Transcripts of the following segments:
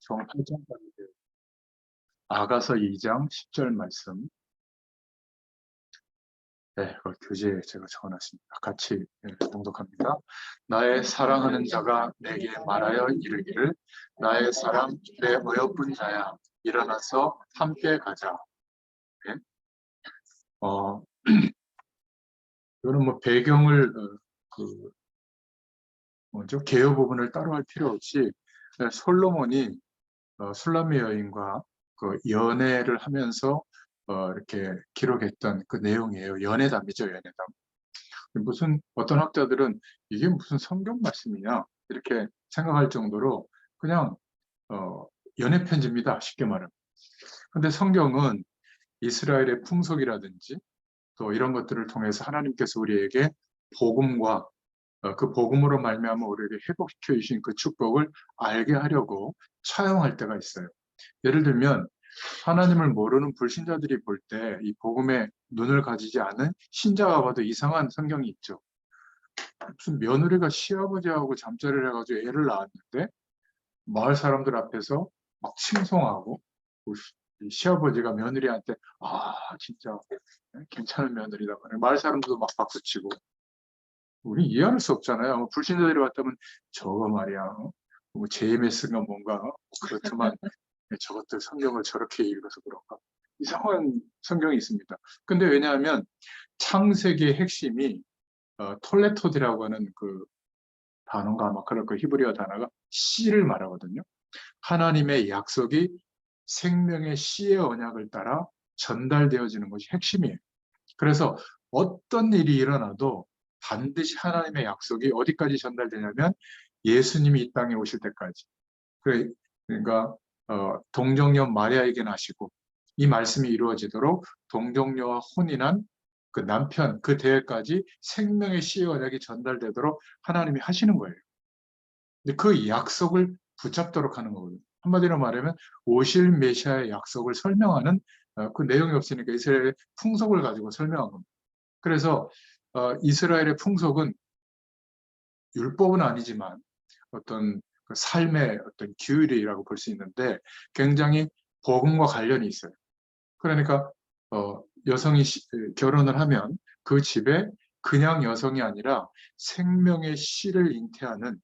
종 8장까지 아가서 2장 10절 말씀. 네, 그 교재에 제가 적어놨습니다. 같이 봉독합니다. 나의 사랑하는 자가 내게 말하여 이르기를 나의 사랑 내 어여쁜 자야 일어나서 함께 가자. 네. 이거는 뭐 배경을 그 뭐죠? 개요 부분을 따로 할 필요 없이 솔로몬이 술람미 여인과 그 연애를 하면서 이렇게 기록했던 그 내용이에요. 연애담이죠, 연애담. 무슨 어떤 학자들은 이게 무슨 성경 말씀이냐 이렇게 생각할 정도로 그냥 연애 편지입니다. 쉽게 말하면. 근데 성경은 이스라엘의 풍속이라든지 또 이런 것들을 통해서 하나님께서 우리에게 복음과 그 복음으로 말미암아 우리에게 회복시켜 주신 그 축복을 알게 하려고 차용할 때가 있어요. 예를 들면 하나님을 모르는 불신자들이 볼 때 이 복음에 눈을 가지지 않은 신자가 봐도 이상한 성경이 있죠. 무슨 며느리가 시아버지하고 잠자리를 해가지고 애를 낳았는데 마을 사람들 앞에서 막 칭송하고 시아버지가 며느리한테 진짜 괜찮은 며느리다. 마을 사람들도 막 박수치고 우리 이해할 수 없잖아요. 불신자들이 왔다면 저거 말이야. 뭐 JMS가 뭔가 그렇지만 저것들 성경을 저렇게 읽어서 그런가. 이상한 성경이 있습니다. 근데 왜냐하면 창세기의 핵심이 톨레토디라고 하는 그 단어가 아마 그럴 그 히브리어 단어가 씨를 말하거든요. 하나님의 약속이 생명의 씨의 언약을 따라 전달되어지는 것이 핵심이에요. 그래서 어떤 일이 일어나도 반드시 하나님의 약속이 어디까지 전달되냐면 예수님이 이 땅에 오실 때까지. 그러니까 동정녀 마리아에게 나시고 이 말씀이 이루어지도록 동정녀와 혼인한 그 남편 그 대회까지 생명의 씨의 언약이 전달되도록 하나님이 하시는 거예요. 근데 그 약속을 붙잡도록 하는 거거든요. 한마디로 말하면 오실 메시아의 약속을 설명하는 그 내용이 없으니까 이스라엘의 풍속을 가지고 설명한 겁니다. 그래서 이스라엘의 풍속은 율법은 아니지만 어떤 그 삶의 어떤 규율이라고 볼 수 있는데 굉장히 복음과 관련이 있어요. 그러니까 여성이 결혼을 하면 그 집에 그냥 여성이 아니라 생명의 씨를 잉태하는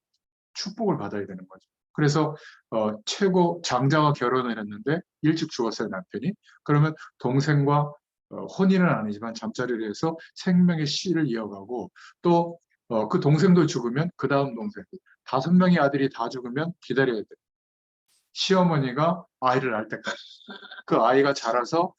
축복을 받아야 되는 거죠. 그래서 최고 장자와 결혼을 했는데 일찍 죽었어요, 남편이. 그러면 동생과 혼인은 아니지만 잠자리를 해서 생명의 씨를 이어가고 또 그 동생도 죽으면 그 다음 동생 5명의 아들이 다 죽으면 기다려야 돼요. 시어머니가 아이를 낳을 때까지 그 아이가 자라서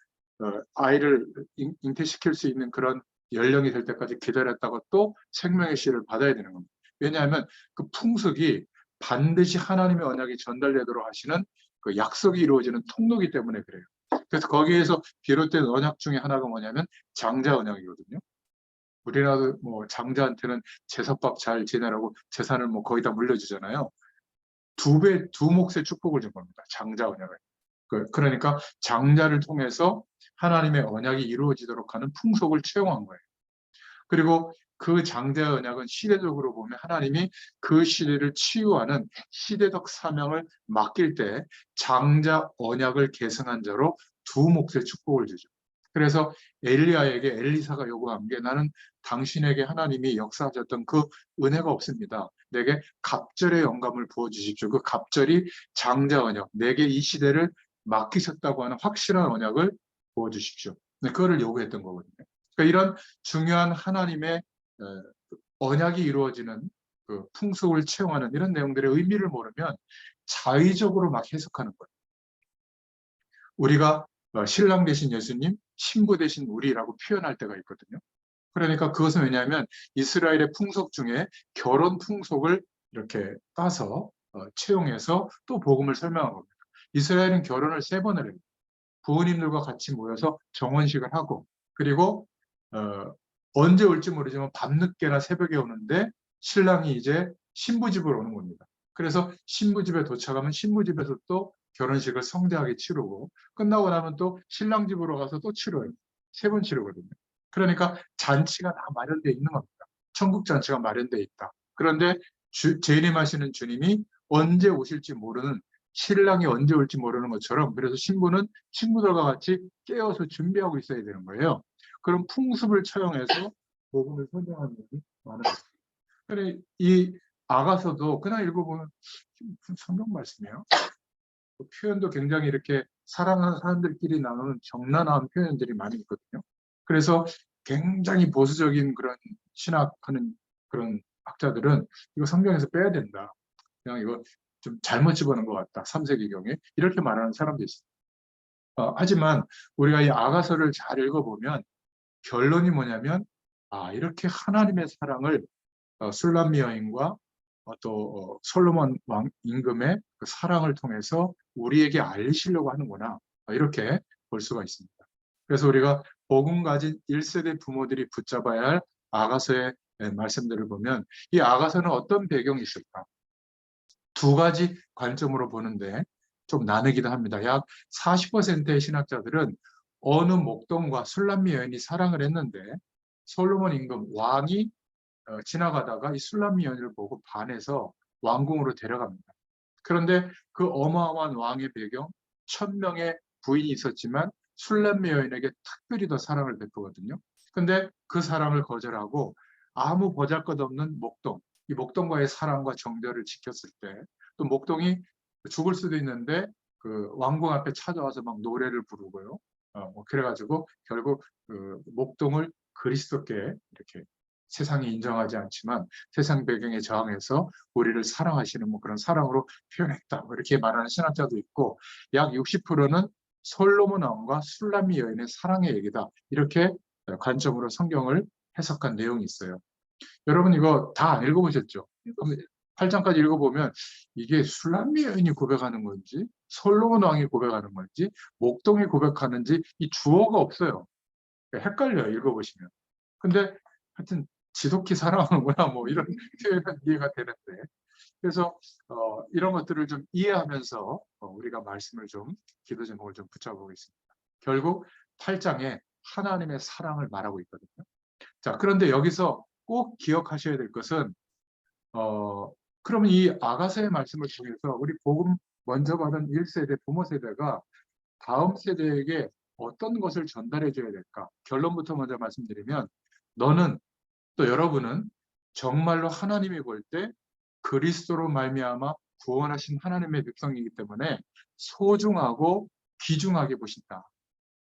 아이를 잉태시킬 수 있는 그런 연령이 될 때까지 기다렸다가 또 생명의 씨를 받아야 되는 겁니다. 왜냐하면 그 풍속이 반드시 하나님의 언약이 전달되도록 하시는 그 약속이 이루어지는 통로이기 때문에 그래요. 그래서 거기에서 비롯된 언약 중에 하나가 뭐냐면 장자 언약이거든요. 우리나라도 뭐 장자한테는 제사밥 잘 지내라고 재산을 뭐 거의 다 물려주잖아요. 두 몫의 축복을 준 겁니다. 장자 언약을. 그러니까 장자를 통해서 하나님의 언약이 이루어지도록 하는 풍속을 채용한 거예요. 그리고 그 장자의 언약은 시대적으로 보면 하나님이 그 시대를 치유하는 시대적 사명을 맡길 때 장자 언약을 계승한 자로 두 몫의 축복을 주죠. 그래서 엘리야에게 엘리사가 요구한 게 나는 당신에게 하나님이 역사하셨던 그 은혜가 없습니다. 내게 갑절의 영감을 부어주십시오. 그 갑절이 장자 언약, 내게 이 시대를 맡기셨다고 하는 확실한 언약을 부어주십시오. 그거를 요구했던 거거든요. 그러니까 이런 중요한 하나님의 언약이 이루어지는 그 풍속을 채용하는 이런 내용들의 의미를 모르면 자의적으로 막 해석하는 거예요. 우리가 신랑 되신 예수님, 신부 되신 우리라고 표현할 때가 있거든요. 그러니까 그것은 왜냐하면 이스라엘의 풍속 중에 결혼 풍속을 이렇게 따서 채용해서 또 복음을 설명한 겁니다. 이스라엘은 결혼을 3번을 해요. 부모님들과 같이 모여서 정혼식을 하고 그리고 언제 올지 모르지만 밤늦게나 새벽에 오는데 신랑이 이제 신부집으로 오는 겁니다. 그래서 신부집에 도착하면 신부집에서 또 결혼식을 성대하게 치르고 끝나고 나면 또 신랑 집으로 가서 또 치러요. 3번 치르거든요. 그러니까 잔치가 다 마련되어 있는 겁니다. 천국 잔치가 마련되어 있다. 그런데 재림하시는 주님이 언제 오실지 모르는 신랑이 언제 올지 모르는 것처럼 그래서 신부는 친구들과 같이 깨어서 준비하고 있어야 되는 거예요. 그런 풍습을 차용해서 복음을 선정하는 것이 많은 거예요. 그래, 이 아가서도 그냥 읽어보면 무슨 성경 말씀이에요. 그 표현도 굉장히 이렇게 사랑하는 사람들끼리 나누는 정난한 표현들이 많이 있거든요. 그래서 굉장히 보수적인 그런 신학하는 그런 학자들은 이거 성경에서 빼야 된다. 그냥 이거 좀 잘못 집어넣은 것 같다. 3세기경에 이렇게 말하는 사람도 있어요. 하지만 우리가 이 아가서를 잘 읽어보면 결론이 뭐냐면 이렇게 하나님의 사랑을 술람미 여인과 또 솔로몬 왕 임금의 그 사랑을 통해서 우리에게 알리시려고 하는구나. 이렇게 볼 수가 있습니다. 그래서 우리가 복음 가진 1세대 부모들이 붙잡아야 할 아가서의 말씀들을 보면 이 아가서는 어떤 배경이 있을까? 두 가지 관점으로 보는데 좀 나누기도 합니다. 약 40%의 신학자들은 어느 목동과 술람미 여인이 사랑을 했는데 솔로몬 임금 왕이 지나가다가 이 술람미 여인을 보고 반해서 왕궁으로 데려갑니다. 그런데 그 어마어마한 왕의 배경, 1000명의 부인이 있었지만 술람미 여인에게 특별히 더 사랑을 베푸거든요. 근데 그 사랑을 거절하고 아무 보잘것없는 목동, 이 목동과의 사랑과 정절을 지켰을 때 또 목동이 죽을 수도 있는데 그 왕궁 앞에 찾아와서 막 노래를 부르고요. 그래가지고 결국 그 목동을 그리스도께 이렇게 세상이 인정하지 않지만 세상 배경에 저항해서 우리를 사랑하시는 뭐 그런 사랑으로 표현했다. 이렇게 말하는 신학자도 있고 약 60%는 솔로몬 왕과 술람미 여인의 사랑의 얘기다. 이렇게 관점으로 성경을 해석한 내용이 있어요. 여러분 이거 다 안 읽어보셨죠? 8장까지 읽어보면 이게 술람미 여인이 고백하는 건지 솔로몬 왕이 고백하는 건지 목동이 고백하는지 이 주어가 없어요. 헷갈려요. 읽어보시면. 근데 하여튼 지독히 사랑하는구나 뭐 이런 표현은 이해가 되는데 그래서 이런 것들을 좀 이해하면서 우리가 말씀을 좀 기도 제목을 좀 붙여보겠습니다. 결국 8장에 하나님의 사랑을 말하고 있거든요. 자, 그런데 여기서 꼭 기억하셔야 될 것은 그러면 이 아가서의 말씀을 통해서 우리 복음 먼저 받은 1세대 부모 세대가 다음 세대에게 어떤 것을 전달해 줘야 될까? 결론부터 먼저 말씀드리면 너는 또 여러분은 정말로 하나님이 볼 때 그리스도로 말미암아 구원하신 하나님의 백성이기 때문에 소중하고 귀중하게 보신다.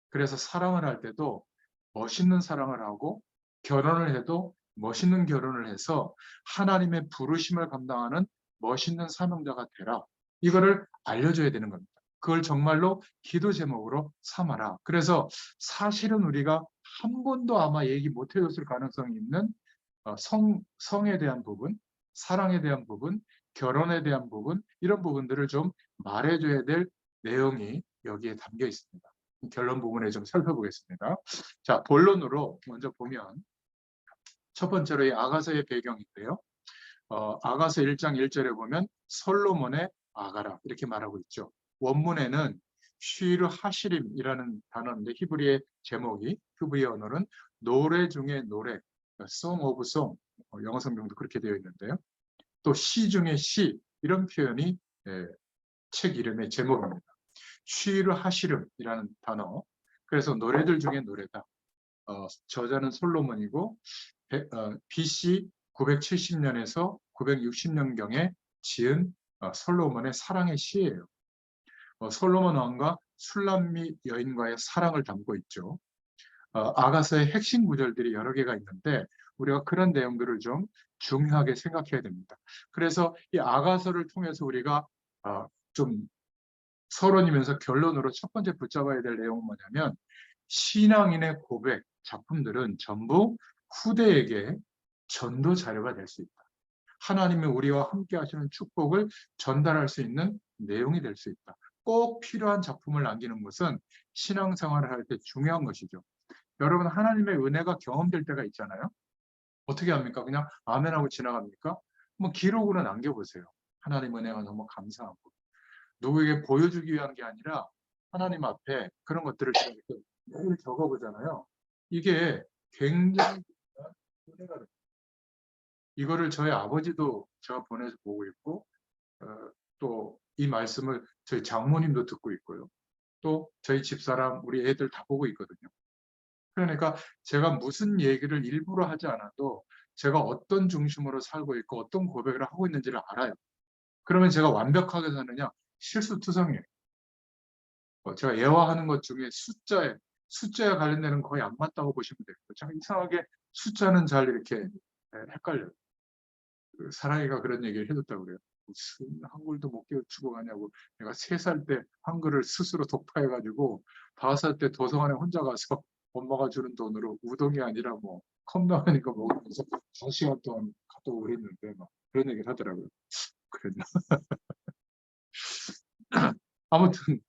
그래서 사랑을 할 때도 멋있는 사랑을 하고 결혼을 해도 멋있는 결혼을 해서 하나님의 부르심을 감당하는 멋있는 사명자가 되라. 이거를 알려줘야 되는 겁니다. 그걸 정말로 기도 제목으로 삼아라. 그래서 사실은 우리가 한 번도 아마 얘기 못 해줬을 가능성이 있는 성에 대한 부분, 사랑에 대한 부분, 결혼에 대한 부분, 이런 부분들을 좀 말해줘야 될 내용이 여기에 담겨 있습니다. 결론 부분에 좀 살펴보겠습니다. 자, 본론으로 먼저 보면 첫 번째로 이 아가서의 배경인데요. 아가서 1장 1절에 보면 솔로몬의 아가라 이렇게 말하고 있죠. 원문에는 쉬르 하시림이라는 단어인데 히브리의 제목이 히브리 언어는 노래 중에 노래, Song of Song, 영어 성경도 그렇게 되어 있는데요. 또 시 중에 시 이런 표현이 책 이름의 제목입니다. 쉬르 하시름이라는 단어. 그래서 노래들 중에 노래다. 저자는 솔로몬이고 BC 970년에서 960년경에 지은 솔로몬의 사랑의 시예요. 솔로몬 왕과 술람미 여인과의 사랑을 담고 있죠. 아가서의 핵심 구절들이 여러 개가 있는데 우리가 그런 내용들을 좀 중요하게 생각해야 됩니다. 그래서 이 아가서를 통해서 우리가 좀 서론이면서 결론으로 첫 번째 붙잡아야 될 내용은 뭐냐면 신앙인의 고백 작품들은 전부 후대에게 전도 자료가 될 수 있다. 하나님이 우리와 함께 하시는 축복을 전달할 수 있는 내용이 될 수 있다. 꼭 필요한 작품을 남기는 것은 신앙생활을 할 때 중요한 것이죠. 여러분 하나님의 은혜가 경험될 때가 있잖아요. 어떻게 합니까? 그냥 아멘하고 지나갑니까? 뭐 기록으로 남겨보세요. 하나님 은혜가 너무 감사하고 누구에게 보여주기 위한 게 아니라 하나님 앞에 그런 것들을 매일 적어보잖아요. 이게 굉장히 은혜가 됩니다. 이거를 저희 아버지도 제가 보내서 보고 있고 또 이 말씀을 저희 장모님도 듣고 있고요. 또 저희 집사람, 우리 애들 다 보고 있거든요. 그러니까 제가 무슨 얘기를 일부러 하지 않아도 제가 어떤 중심으로 살고 있고 어떤 고백을 하고 있는지를 알아요. 그러면 제가 완벽하게 사느냐? 실수투성이에요. 제가 예화하는 것 중에 숫자에 관련되는 거의 안 맞다고 보시면 돼요. 참 이상하게 숫자는 잘 이렇게 헷갈려요. 사랑이가 그런 얘기를 해줬다고 그래요. 무슨 한글도 못 깨우치고 가냐고. 내가 3살 때 한글을 스스로 독파해가지고 5살 때 도서관에 혼자 가서 엄마가 주는 돈으로 우동이 아니라 뭐 컵라면이니까 먹으면서 4시간 동안 갔다 오고 그랬는데 막 그런 얘기를 하더라고요. 그랬나? 아무튼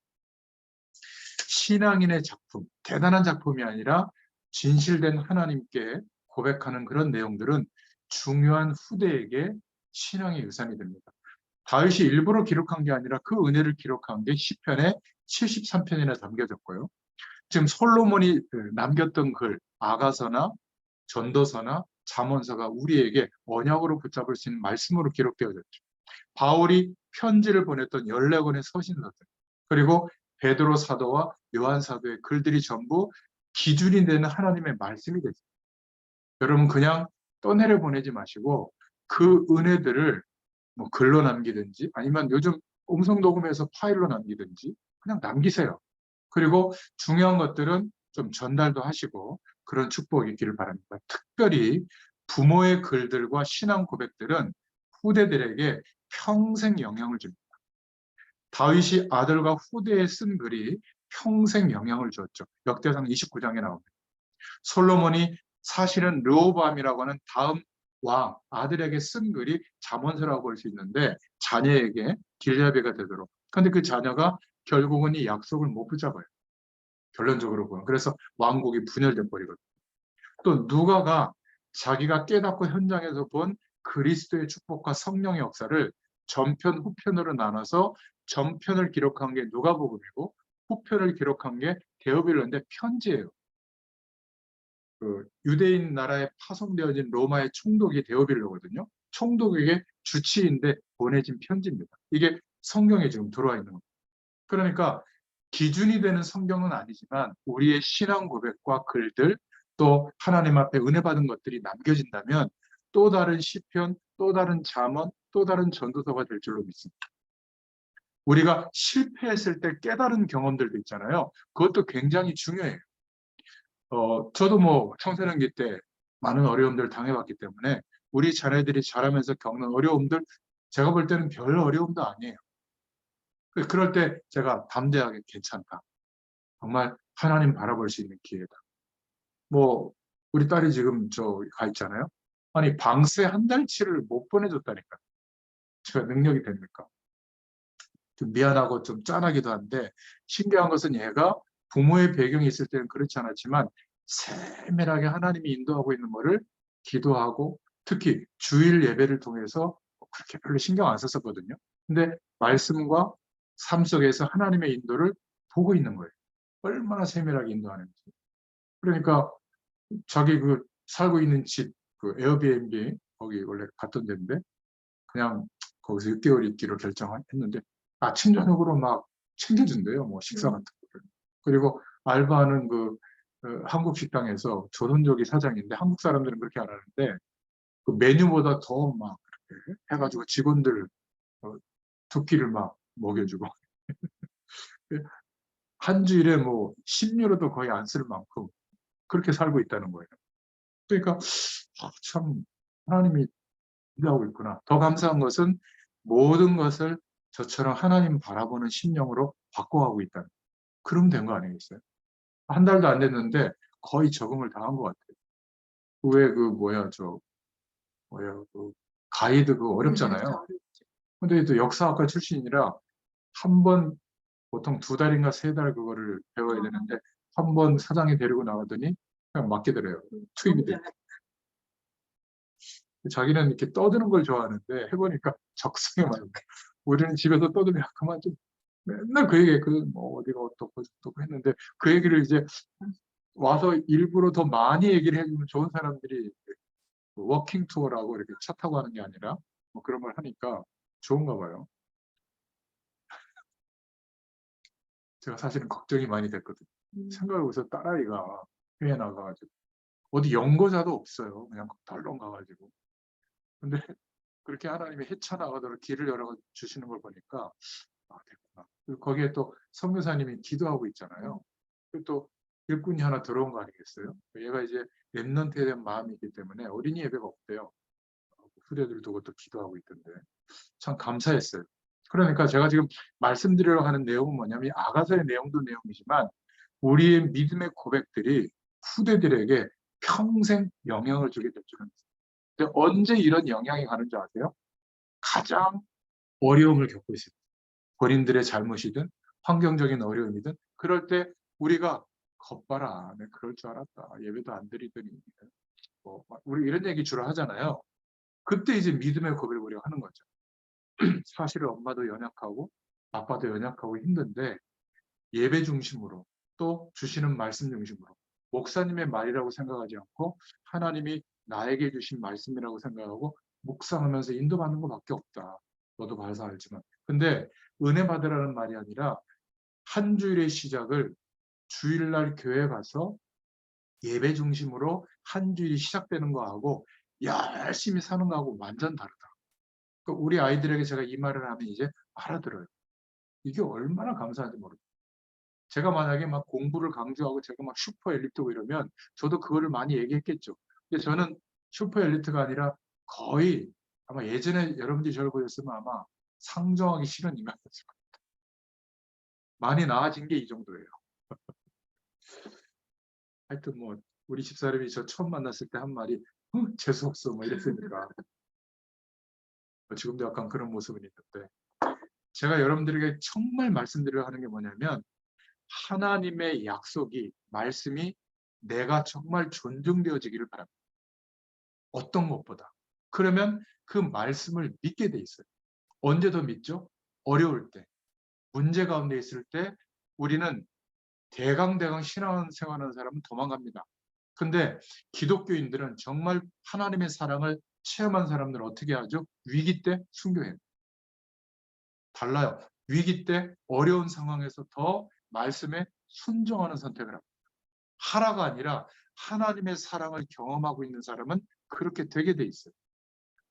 신앙인의 작품, 대단한 작품이 아니라 진실된 하나님께 고백하는 그런 내용들은 중요한 후대에게 신앙의 유산이 됩니다. 다윗이 일부러 기록한 게 아니라 그 은혜를 기록한 게 시편의 73편이나 담겨졌고요. 지금 솔로몬이 남겼던 글, 아가서나 전도서나 잠언서가 우리에게 언약으로 붙잡을 수 있는 말씀으로 기록되어졌죠. 바울이 편지를 보냈던 14권의 서신서들, 그리고 베드로 사도와 요한 사도의 글들이 전부 기준이 되는 하나님의 말씀이 됐어요. 여러분 그냥 떠내려 보내지 마시고 그 은혜들을 뭐 글로 남기든지 아니면 요즘 음성 녹음해서 파일로 남기든지 그냥 남기세요. 그리고 중요한 것들은 좀 전달도 하시고 그런 축복이 있기를 바랍니다. 특별히 부모의 글들과 신앙 고백들은 후대들에게 평생 영향을 줍니다. 다윗이 아들과 후대에 쓴 글이 평생 영향을 주었죠. 역대상 29장에 나옵니다. 솔로몬이 사실은 르호보암이라고 하는 다음 왕 아들에게 쓴 글이 잠언서라고 볼 수 있는데 자녀에게 길잡이가 되도록. 그런데 그 자녀가 결국은 이 약속을 못 붙잡아요. 결론적으로 보면. 그래서 왕국이 분열돼 버리거든요. 또 누가가 자기가 깨닫고 현장에서 본 그리스도의 축복과 성령의 역사를 전편, 후편으로 나눠서 전편을 기록한 게 누가복음이고 후편을 기록한 게 데오빌로인데 편지예요. 그 유대인 나라에 파송되어진 로마의 총독이 데오빌로거든요. 총독에게 주치의인데 보내진 편지입니다. 이게 성경에 지금 들어와 있는 겁니다. 그러니까 기준이 되는 성경은 아니지만 우리의 신앙 고백과 글들 또 하나님 앞에 은혜 받은 것들이 남겨진다면 또 다른 시편, 또 다른 잠언, 또 다른 전도서가 될 줄로 믿습니다. 우리가 실패했을 때 깨달은 경험들도 있잖아요. 그것도 굉장히 중요해요. 저도 뭐 청소년기 때 많은 어려움들을 당해봤기 때문에 우리 자녀들이 자라면서 겪는 어려움들 제가 볼 때는 별 어려움도 아니에요. 그럴 때 제가 담대하게 괜찮다. 정말 하나님 바라볼 수 있는 기회다. 뭐 우리 딸이 지금 저 가 있잖아요. 아니 방세 한 달치를 못 보내줬다니까. 제가 능력이 됩니까? 좀 미안하고 좀 짠하기도 한데 신기한 것은 얘가 부모의 배경이 있을 때는 그렇지 않았지만 세밀하게 하나님이 인도하고 있는 것을 기도하고 특히 주일 예배를 통해서 그렇게 별로 신경 안 썼었거든요. 근데 말씀과 삶 속에서 하나님의 인도를 보고 있는 거예요. 얼마나 세밀하게 인도하는지. 그러니까 자기 그 살고 있는 집, 그 에어비앤비 거기 원래 갔던 데인데 그냥 거기서 6개월 있기로 결정했는데 아침 저녁으로 막 챙겨준대요. 뭐 식사 같은 거를. 그리고 알바하는 그 한국 식당에서 조선족이 사장인데 한국 사람들은 그렇게 안 하는데 그 메뉴보다 더 막 그렇게 해가지고 직원들 2끼를 막 먹여주고 한 주일에 뭐 10유로도 거의 안 쓸 만큼 그렇게 살고 있다는 거예요. 그러니까 참 하나님이 일하고 있구나. 더 감사한 것은 모든 것을 저처럼 하나님 바라보는 심령으로 바꿔가고 있다는 그럼 된 거 아니겠어요? 한 달도 안 됐는데 거의 적응을 다 한 것 같아요. 왜 그 뭐야 그 가이드 그거 어렵잖아요. 근데 또 역사학과 출신이라 한 번 보통 2달인가 3달 그거를 배워야 되는데 한 번 사장이 데리고 나가더니 그냥 맡기더래요. 투입이 돼. 자기는 이렇게 떠드는 걸 좋아하는데 해보니까 적성에 맞는 우리는 집에서 떠들면 그만 좀 맨날 그 얘기 뭐 어디가 어떻고 저떻고 했는데 그 얘기를 이제 와서 일부러 더 많이 얘기를 해주면 좋은 사람들이 워킹 투어라고 이렇게 차 타고 하는 게 아니라 뭐 그런 걸 하니까 좋은가 봐요. 제가 사실은 걱정이 많이 됐거든요. 생각해보세요. 딸아이가 해외 나가가지고 어디 연고자도 없어요. 그냥 덜렁 가가지고. 근데 그렇게 하나님이 헤쳐나가도록 길을 열어 주시는 걸 보니까 아, 됐구나. 그리고 거기에 또 선교사님이 기도하고 있잖아요. 그리고 또 일꾼이 하나 들어온 거 아니겠어요? 얘가 이제 랩런트에 대한 마음이 있기 때문에 어린이 예배가 없대요. 후대들 두고 또 기도하고 있던데 참 감사했어요. 그러니까 제가 지금 말씀드리려고 하는 내용은 뭐냐면 아가서의 내용도 내용이지만 우리의 믿음의 고백들이 후대들에게 평생 영향을 주게 될 줄은. 근데 언제 이런 영향이 가는 줄 아세요? 가장 어려움을 겪고 있습니다. 본인들의 잘못이든 환경적인 어려움이든 그럴 때 우리가 겉봐라, 내 그럴 줄 알았다, 예배도 안 드리더니 우리 이런 얘기 주로 하잖아요. 그때 이제 믿음의 고백을 우리가 하는 거죠. 사실은 엄마도 연약하고 아빠도 연약하고 힘든데 예배 중심으로 또 주시는 말씀 중심으로 목사님의 말이라고 생각하지 않고 하나님이 나에게 주신 말씀이라고 생각하고 묵상하면서 인도받는 것밖에 없다. 너도 봐서 알지만. 근데 은혜 받으라는 말이 아니라 한 주일의 시작을 주일날 교회 가서 예배 중심으로 한 주일이 시작되는 거하고 열심히 사는 거하고 완전 다르다. 그러니까 우리 아이들에게 제가 이 말을 하면 이제 알아들어요. 이게 얼마나 감사한지 모르겠어요. 제가 만약에 막 공부를 강조하고 제가 막 슈퍼 엘리트고 이러면 저도 그거를 많이 얘기했겠죠. 근데 저는 슈퍼 엘리트가 아니라 거의 아마 예전에 여러분들이 저를 보셨으면 아마 상정하기 싫은 인간이었을 거예요. 많이 나아진 게 이 정도예요. 하여튼 뭐 우리 집사람이 저 처음 만났을 때 한 말이 재수없어 뭐 이랬으니까 지금도 약간 그런 모습은 있는데 제가 여러분들에게 정말 말씀드리려 하는 게 뭐냐면 하나님의 약속이 말씀이 내가 정말 존중되어지기를 바랍니다. 어떤 것보다. 그러면 그 말씀을 믿게 돼 있어요. 언제 더 믿죠? 어려울 때, 문제 가운데 있을 때 우리는 대강대강 신앙생활하는 사람은 도망갑니다. 근데 기독교인들은 정말 하나님의 사랑을 체험한 사람들은 어떻게 하죠? 위기 때 순교해요. 달라요. 위기 때 어려운 상황에서 더 말씀에 순종하는 선택을 합니다. 하라가 아니라 하나님의 사랑을 경험하고 있는 사람은 그렇게 되게 돼 있어요.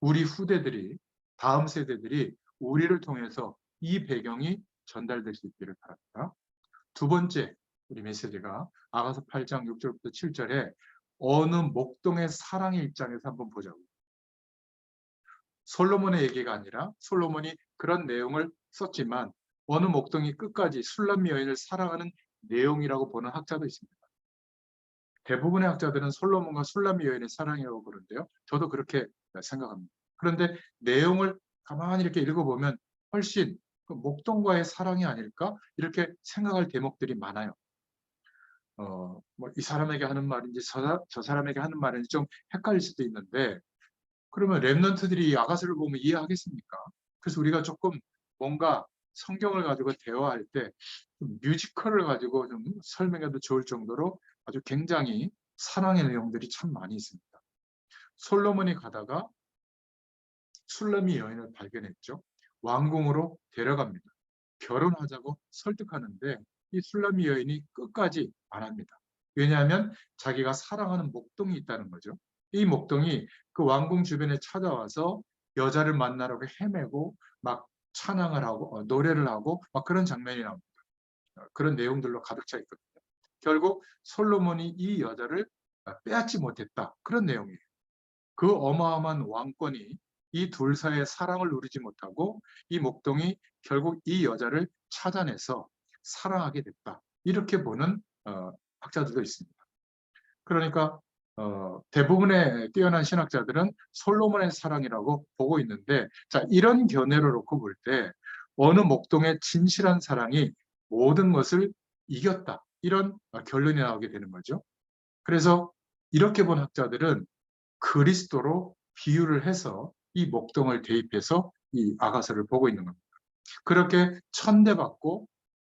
우리 후대들이, 다음 세대들이 우리를 통해서 이 배경이 전달될 수 있기를 바랍니다. 두 번째 우리 메시지가 아가서 8장 6절부터 7절에 어느 목동의 사랑의 입장에서 한번 보자고요. 솔로몬의 얘기가 아니라 솔로몬이 그런 내용을 썼지만 어느 목동이 끝까지 술람미 여인을 사랑하는 내용이라고 보는 학자도 있습니다. 대부분의 학자들은 솔로몬과 술람미 여인의 사랑이라고 그러는데요. 저도 그렇게 생각합니다. 그런데 내용을 가만히 이렇게 읽어보면 훨씬 목동과의 사랑이 아닐까 이렇게 생각할 대목들이 많아요. 뭐 이 사람에게 하는 말인지 저 사람에게 하는 말인지 좀 헷갈릴 수도 있는데 그러면 랩런트들이 아가서를 보면 이해하겠습니까? 그래서 우리가 조금 뭔가 성경을 가지고 대화할 때 뮤지컬을 가지고 좀 설명해도 좋을 정도로 아주 굉장히 사랑의 내용들이 참 많이 있습니다. 솔로몬이 가다가 술람미 여인을 발견했죠. 왕궁으로 데려갑니다. 결혼하자고 설득하는데 이 술람미 여인이 끝까지 안 합니다. 왜냐하면 자기가 사랑하는 목동이 있다는 거죠. 이 목동이 그 왕궁 주변에 찾아와서 여자를 만나려고 헤매고 막 찬양을 하고 노래를 하고 막 그런 장면이 나옵니다. 그런 내용들로 가득 차 있거든요. 결국 솔로몬이 이 여자를 빼앗지 못했다. 그런 내용이에요. 그 어마어마한 왕권이 이 둘 사이의 사랑을 누리지 못하고 이 목동이 결국 이 여자를 찾아내서 사랑하게 됐다. 이렇게 보는 학자들도 있습니다. 그러니까 대부분의 뛰어난 신학자들은 솔로몬의 사랑이라고 보고 있는데 자 이런 견해를 놓고 볼 때 어느 목동의 진실한 사랑이 모든 것을 이겼다. 이런 결론이 나오게 되는 거죠. 그래서 이렇게 본 학자들은 그리스도로 비유를 해서 이 목동을 대입해서 이 아가서를 보고 있는 겁니다. 그렇게 천대받고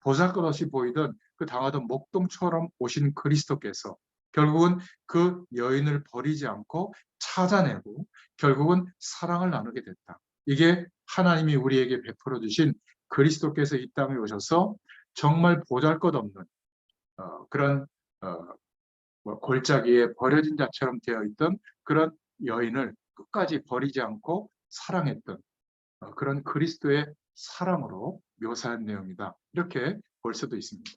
보잘것없이 보이던 그 당하던 목동처럼 오신 그리스도께서 결국은 그 여인을 버리지 않고 찾아내고 결국은 사랑을 나누게 됐다. 이게 하나님이 우리에게 베풀어 주신 그리스도께서 이 땅에 오셔서 정말 보잘것없는 그런 뭐 골짜기에 버려진 자처럼 되어 있던 그런 여인을 끝까지 버리지 않고 사랑했던 그런 그리스도의 사랑으로 묘사한 내용이다. 이렇게 볼 수도 있습니다.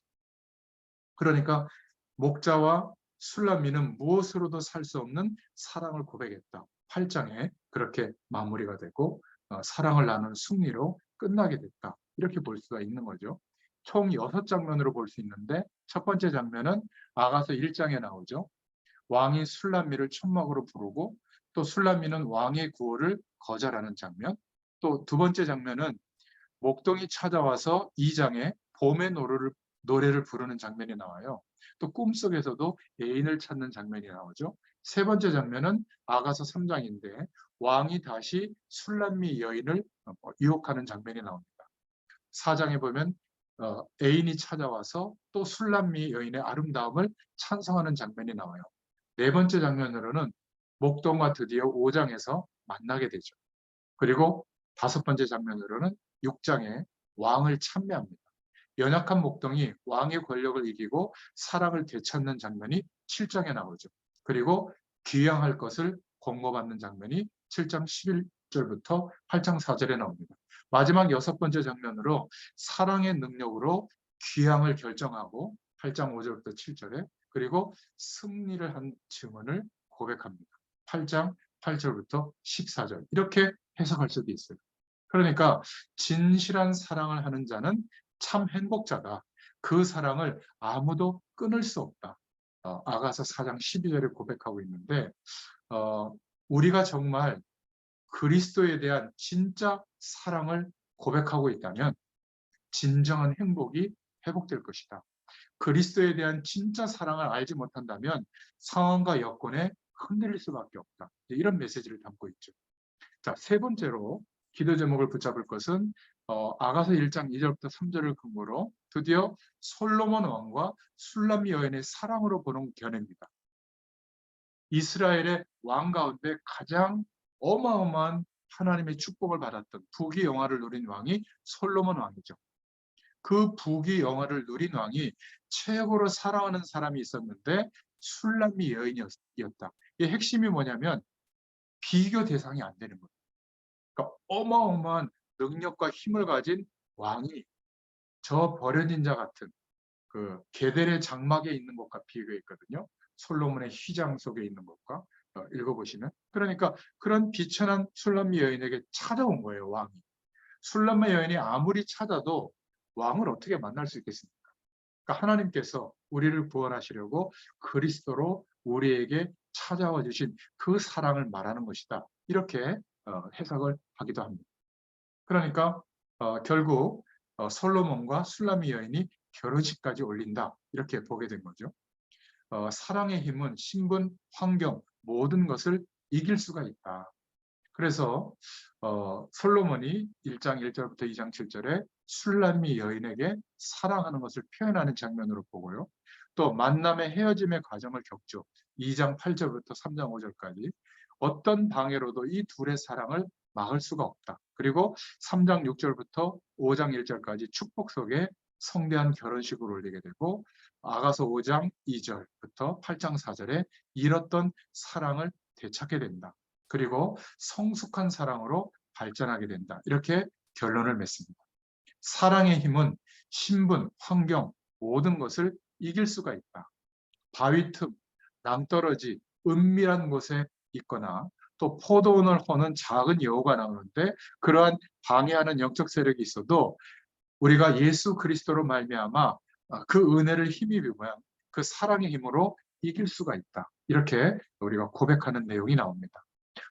그러니까 목자와 술람미는 무엇으로도 살 수 없는 사랑을 고백했다. 8장에 그렇게 마무리가 되고 사랑을 나누는 승리로 끝나게 됐다. 이렇게 볼 수가 있는 거죠. 총 6장면으로 볼 수 있는데 첫 번째 장면은 아가서 1장에 나오죠. 왕이 술람미를 천막으로 부르고 또 술람미는 왕의 구호를 거절하는 장면. 또 두 번째 장면은 목동이 찾아와서 2장에 봄의 노래를 부르는 장면이 나와요. 또 꿈속에서도 애인을 찾는 장면이 나오죠. 세 번째 장면은 아가서 3장인데 왕이 다시 술람미 여인을 유혹하는 장면이 나옵니다. 4장에 보면 애인이 찾아와서 또 술람미 여인의 아름다움을 찬송하는 장면이 나와요. 네 번째 장면으로는 목동과 드디어 5장에서 만나게 되죠. 그리고 다섯 번째 장면으로는 6장에 왕을 참배합니다. 연약한 목동이 왕의 권력을 이기고 사랑을 되찾는 장면이 7장에 나오죠. 그리고 귀양할 것을 권고받는 장면이 7장 11절부터 8장 4절에 나옵니다. 마지막 여섯 번째 장면으로 사랑의 능력으로 귀양을 결정하고 8장 5절부터 7절에 그리고 승리를 한 증언을 고백합니다. 8장 8절부터 14절 이렇게 해석할 수도 있어요. 그러니까 진실한 사랑을 하는 자는 참 행복자다. 그 사랑을 아무도 끊을 수 없다. 아가서 4장 12절에 고백하고 있는데 우리가 정말 그리스도에 대한 진짜 사랑을 고백하고 있다면 진정한 행복이 회복될 것이다. 그리스도에 대한 진짜 사랑을 알지 못한다면 상황과 여건에 흔들릴 수밖에 없다. 이런 메시지를 담고 있죠. 자, 세 번째로 기도 제목을 붙잡을 것은 아가서 1장 2절부터 3절을 근거로 드디어 솔로몬 왕과 술람미 여인의 사랑으로 보는 견해입니다. 이스라엘의 왕 가운데 가장 어마어마한 하나님의 축복을 받았던 부귀 영화를 누린 왕이 솔로몬 왕이죠. 그 부귀 영화를 누린 왕이 최고로 사랑하는 사람이 있었는데 술람미 여인이었다. 이 핵심이 뭐냐면 비교 대상이 안 되는 거예요. 그러니까 어마어마한 능력과 힘을 가진 왕이 저 버려진 자 같은 그 게델의 장막에 있는 것과 비교했거든요. 솔로몬의 휘장 속에 있는 것과 읽어보시면 그러니까 그런 비천한 술람미 여인에게 찾아온 거예요. 왕이. 술람미 여인이 아무리 찾아도 왕을 어떻게 만날 수 있겠습니까? 그러니까 하나님께서 우리를 구원하시려고 그리스도로 우리에게 찾아와 주신 그 사랑을 말하는 것이다. 이렇게 해석을 하기도 합니다. 그러니까 결국 솔로몬과 술람미 여인이 결혼식까지 올린다. 이렇게 보게 된 거죠. 사랑의 힘은 신분, 환경, 모든 것을 이길 수가 있다. 그래서 솔로몬이 1장 1절부터 2장 7절에 술람미 여인에게 사랑하는 것을 표현하는 장면으로 보고요. 또 만남의 헤어짐의 과정을 겪죠. 2장 8절부터 3장 5절까지 어떤 방해로도 이 둘의 사랑을 막을 수가 없다. 그리고 3장 6절부터 5장 1절까지 축복 속에 성대한 결혼식을 올리게 되고 아가서 5장 2절부터 8장 4절에 잃었던 사랑을 되찾게 된다. 그리고 성숙한 사랑으로 발전하게 된다. 이렇게 결론을 맺습니다. 사랑의 힘은 신분, 환경, 모든 것을 이길 수가 있다. 바위 틈, 낭떠러지, 은밀한 곳에 있거나 또 포도원을 허는 작은 여우가 나오는데 그러한 방해하는 영적 세력이 있어도 우리가 예수 그리스도로 말미암아 그 은혜를 힘입으면 그 사랑의 힘으로 이길 수가 있다. 이렇게 우리가 고백하는 내용이 나옵니다.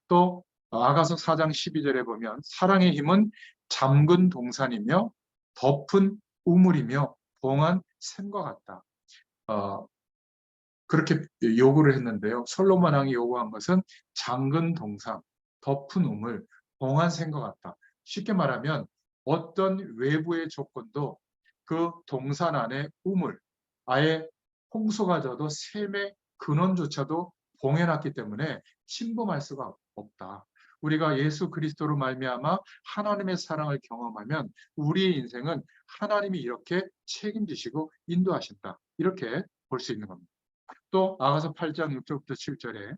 또 아가서 4장 12절에 보면 사랑의 힘은 잠근 동산이며 덮은 우물이며 봉한 샘과 같다. 그렇게 요구를 했는데요. 솔로몬 왕이 요구한 것은 잠근 동산, 덮은 우물, 봉한 샘과 같다. 쉽게 말하면 어떤 외부의 조건도 그 동산 안에 우물, 아예 홍수가 져도 샘의 근원조차도 봉해놨기 때문에 침범할 수가 없다. 우리가 예수 그리스도로 말미암아 하나님의 사랑을 경험하면 우리의 인생은 하나님이 이렇게 책임지시고 인도하신다. 이렇게 볼 수 있는 겁니다. 또 아가서 8장 6절부터 7절에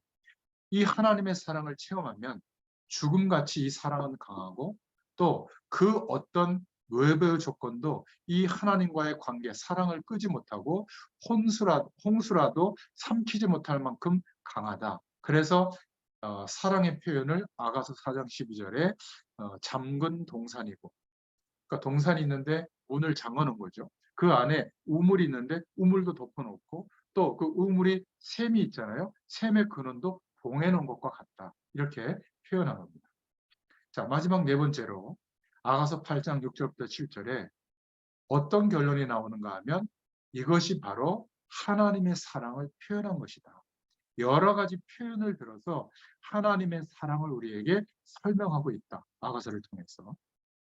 이 하나님의 사랑을 체험하면 죽음같이 이 사랑은 강하고 또 그 어떤 외부의 조건도 이 하나님과의 관계, 사랑을 끄지 못하고 홍수라도 삼키지 못할 만큼 강하다. 그래서 사랑의 표현을 아가서 4장 12절에 잠근 동산이고, 그러니까 동산이 있는데 문을 잠궈놓은 거죠. 그 안에 우물이 있는데 우물도 덮어놓고 또 그 우물이 샘이 있잖아요. 샘의 근원도 봉해놓은 것과 같다. 이렇게 표현한 겁니다. 자, 마지막 네 번째로 아가서 8장 6절부터 7절에 어떤 결론이 나오는가 하면 이것이 바로 하나님의 사랑을 표현한 것이다. 여러 가지 표현을 들어서 하나님의 사랑을 우리에게 설명하고 있다. 아가서를 통해서.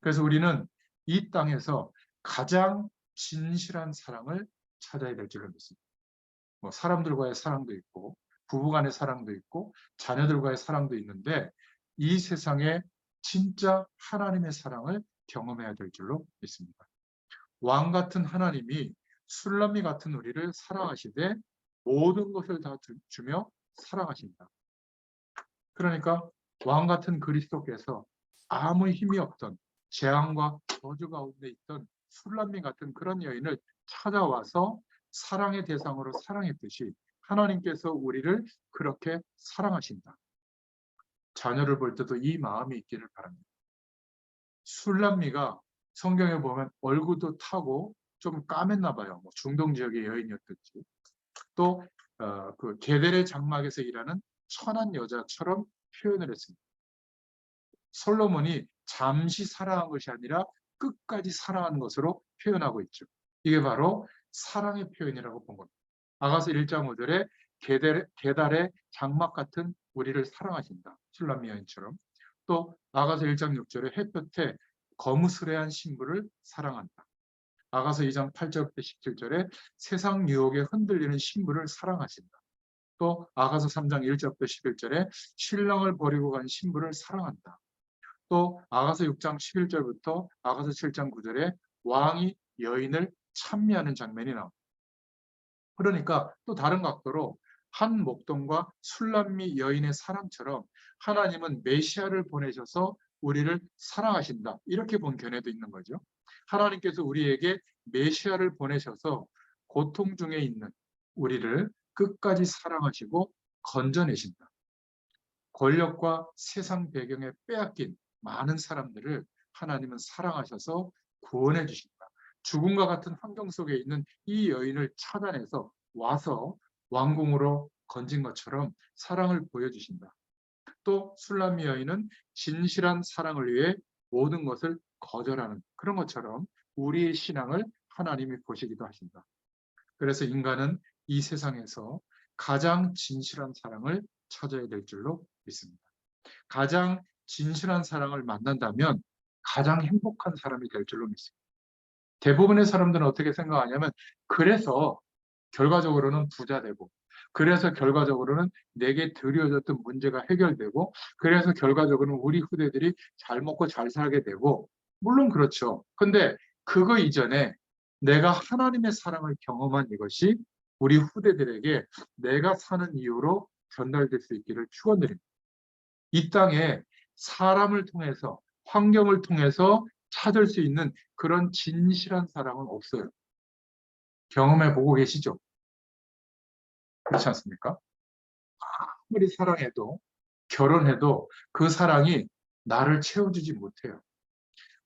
그래서 우리는 이 땅에서 가장 진실한 사랑을 찾아야 될 줄로 믿습니다. 뭐 사람들과의 사랑도 있고 부부간의 사랑도 있고 자녀들과의 사랑도 있는데 이 세상에 진짜 하나님의 사랑을 경험해야 될 줄로 믿습니다. 왕 같은 하나님이 술람미 같은 우리를 사랑하시되 모든 것을 다 주며 사랑하신다. 그러니까 왕 같은 그리스도께서 아무 힘이 없던 재앙과 저주 가운데 있던 술람미 같은 그런 여인을 찾아와서 사랑의 대상으로 사랑했듯이 하나님께서 우리를 그렇게 사랑하신다. 자녀를 볼 때도 이 마음이 있기를 바랍니다. 술람미가 성경에 보면 얼굴도 타고 좀 까맸나 봐요. 뭐 중동 지역의 여인이었든지. 또 그 게델의 장막에서 일하는 천한 여자처럼 표현을 했습니다. 솔로몬이 잠시 사랑한 것이 아니라 끝까지 사랑하는 것으로 표현하고 있죠. 이게 바로 사랑의 표현이라고 본 겁니다. 아가서 1장 5절에 게달의 장막 같은 우리를 사랑하신다. 술람미 여인처럼. 또 아가서 1장 6절에 햇볕에 거무스레한 신부를 사랑한다. 아가서 2장 8절부터 17절에 세상 유혹에 흔들리는 신부를 사랑하신다. 또 아가서 3장 1절부터 11절에 신랑을 버리고 간 신부를 사랑한다. 또 아가서 6장 11절부터 아가서 7장 9절에 왕이 여인을 찬미하는 장면이 나옵니다. 그러니까 또 다른 각도로 한 목동과 술람미 여인의 사랑처럼 하나님은 메시아를 보내셔서 우리를 사랑하신다. 이렇게 본 견해도 있는 거죠. 하나님께서 우리에게 메시아를 보내셔서 고통 중에 있는 우리를 끝까지 사랑하시고 건져내신다. 권력과 세상 배경에 빼앗긴 많은 사람들을 하나님은 사랑하셔서 구원해 주신다. 죽음과 같은 환경 속에 있는 이 여인을 찾아내서 와서 왕궁으로 건진 것처럼 사랑을 보여주신다. 또 술람미 여인은 진실한 사랑을 위해 모든 것을 거절하는 그런 것처럼 우리의 신앙을 하나님이 보시기도 하신다. 그래서 인간은 이 세상에서 가장 진실한 사랑을 찾아야 될 줄로 믿습니다. 가장 진실한 사랑을 만난다면 가장 행복한 사람이 될 줄로 믿습니다. 대부분의 사람들은 어떻게 생각하냐면 그래서 결과적으로는 부자 되고 그래서 결과적으로는 내게 드려졌던 문제가 해결되고 그래서 결과적으로는 우리 후대들이 잘 먹고 잘 살게 되고 물론 그렇죠. 근데 그거 이전에 내가 하나님의 사랑을 경험한 이것이 우리 후대들에게 내가 사는 이유로 전달될 수 있기를 축원드립니다. 이 땅에 사람을 통해서 환경을 통해서 찾을 수 있는 그런 진실한 사랑은 없어요. 경험해 보고 계시죠? 그렇지 않습니까? 아무리 사랑해도 결혼해도 그 사랑이 나를 채워주지 못해요.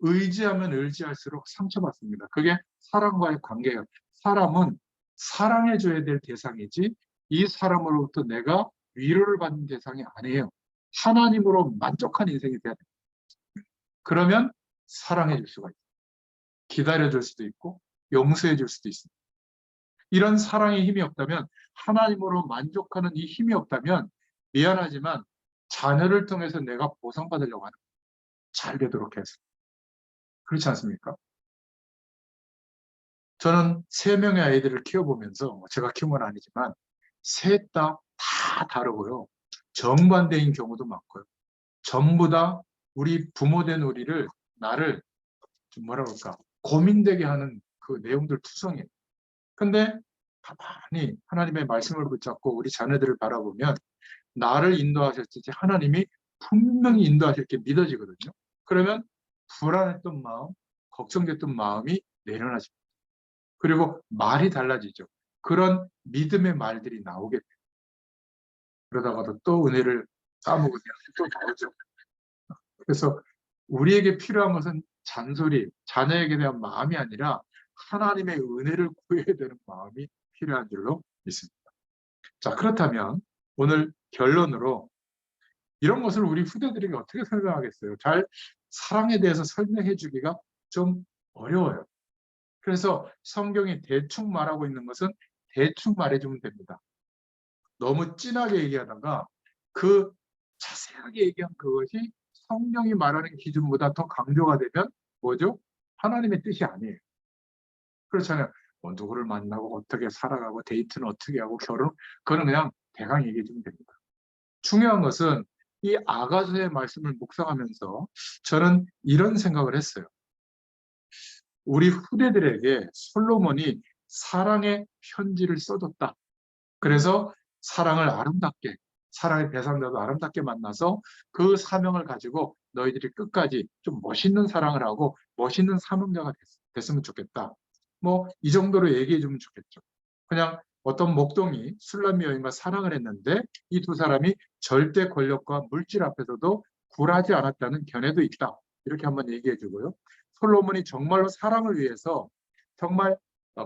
의지하면 의지할수록 상처받습니다. 그게 사람과의 관계예요. 사람은 사랑해줘야 될 대상이지 이 사람으로부터 내가 위로를 받는 대상이 아니에요. 하나님으로 만족한 인생이 돼야 돼요. 그러면 사랑해줄 수가 있어요. 기다려줄 수도 있고 용서해줄 수도 있습니다. 이런 사랑의 힘이 없다면 하나님으로 만족하는 이 힘이 없다면 미안하지만 자녀를 통해서 내가 보상받으려고 하는 거예요. 잘 되도록 해서. 그렇지 않습니까? 저는 3명의 아이들을 키워보면서 제가 키운 건 아니지만 셋 다 다르고요. 정반대인 경우도 많고요. 전부 다 우리 부모된 우리를, 나를 좀 뭐라 그럴까, 고민되게 하는 그 내용들 투성이에요. 근데 가만히 하나님의 말씀을 붙잡고 우리 자녀들을 바라보면 나를 인도하셨지 하나님이 분명히 인도하실 게 믿어지거든요. 그러면 불안했던 마음, 걱정됐던 마음이 내려놔집니다. 그리고 말이 달라지죠. 그런 믿음의 말들이 나오게 돼요. 그러다가도 또 은혜를 까먹으면 또 나오죠. 그래서 우리에게 필요한 것은 잔소리, 자녀에게 대한 마음이 아니라 하나님의 은혜를 구해야 되는 마음이 필요한 줄로 믿습니다. 자, 그렇다면 오늘 결론으로 이런 것을 우리 후대들에게 어떻게 설명하겠어요? 잘 사랑에 대해서 설명해 주기가 좀 어려워요. 그래서 성경이 대충 말하고 있는 것은 대충 말해주면 됩니다. 너무 진하게 얘기하다가 그 자세하게 얘기한 그것이 성경이 말하는 기준보다 더 강조가 되면 뭐죠? 하나님의 뜻이 아니에요. 그렇잖아요. 뭐 누구를 만나고 어떻게 살아가고 데이트는 어떻게 하고 결혼, 그거는 그냥 대강 얘기해 주면 됩니다. 중요한 것은 이 아가서의 말씀을 묵상하면서 저는 이런 생각을 했어요. 우리 후대들에게 솔로몬이 사랑의 편지를 써줬다. 그래서 사랑을 아름답게, 사랑의 대상자도 아름답게 만나서 그 사명을 가지고 너희들이 끝까지 좀 멋있는 사랑을 하고 멋있는 사명자가 됐으면 좋겠다. 뭐 이 정도로 얘기해 주면 좋겠죠. 그냥 어떤 목동이 술람미 여인과 사랑을 했는데 이 두 사람이 절대 권력과 물질 앞에서도 굴하지 않았다는 견해도 있다. 이렇게 한번 얘기해 주고요. 솔로몬이 정말로 사랑을 위해서 정말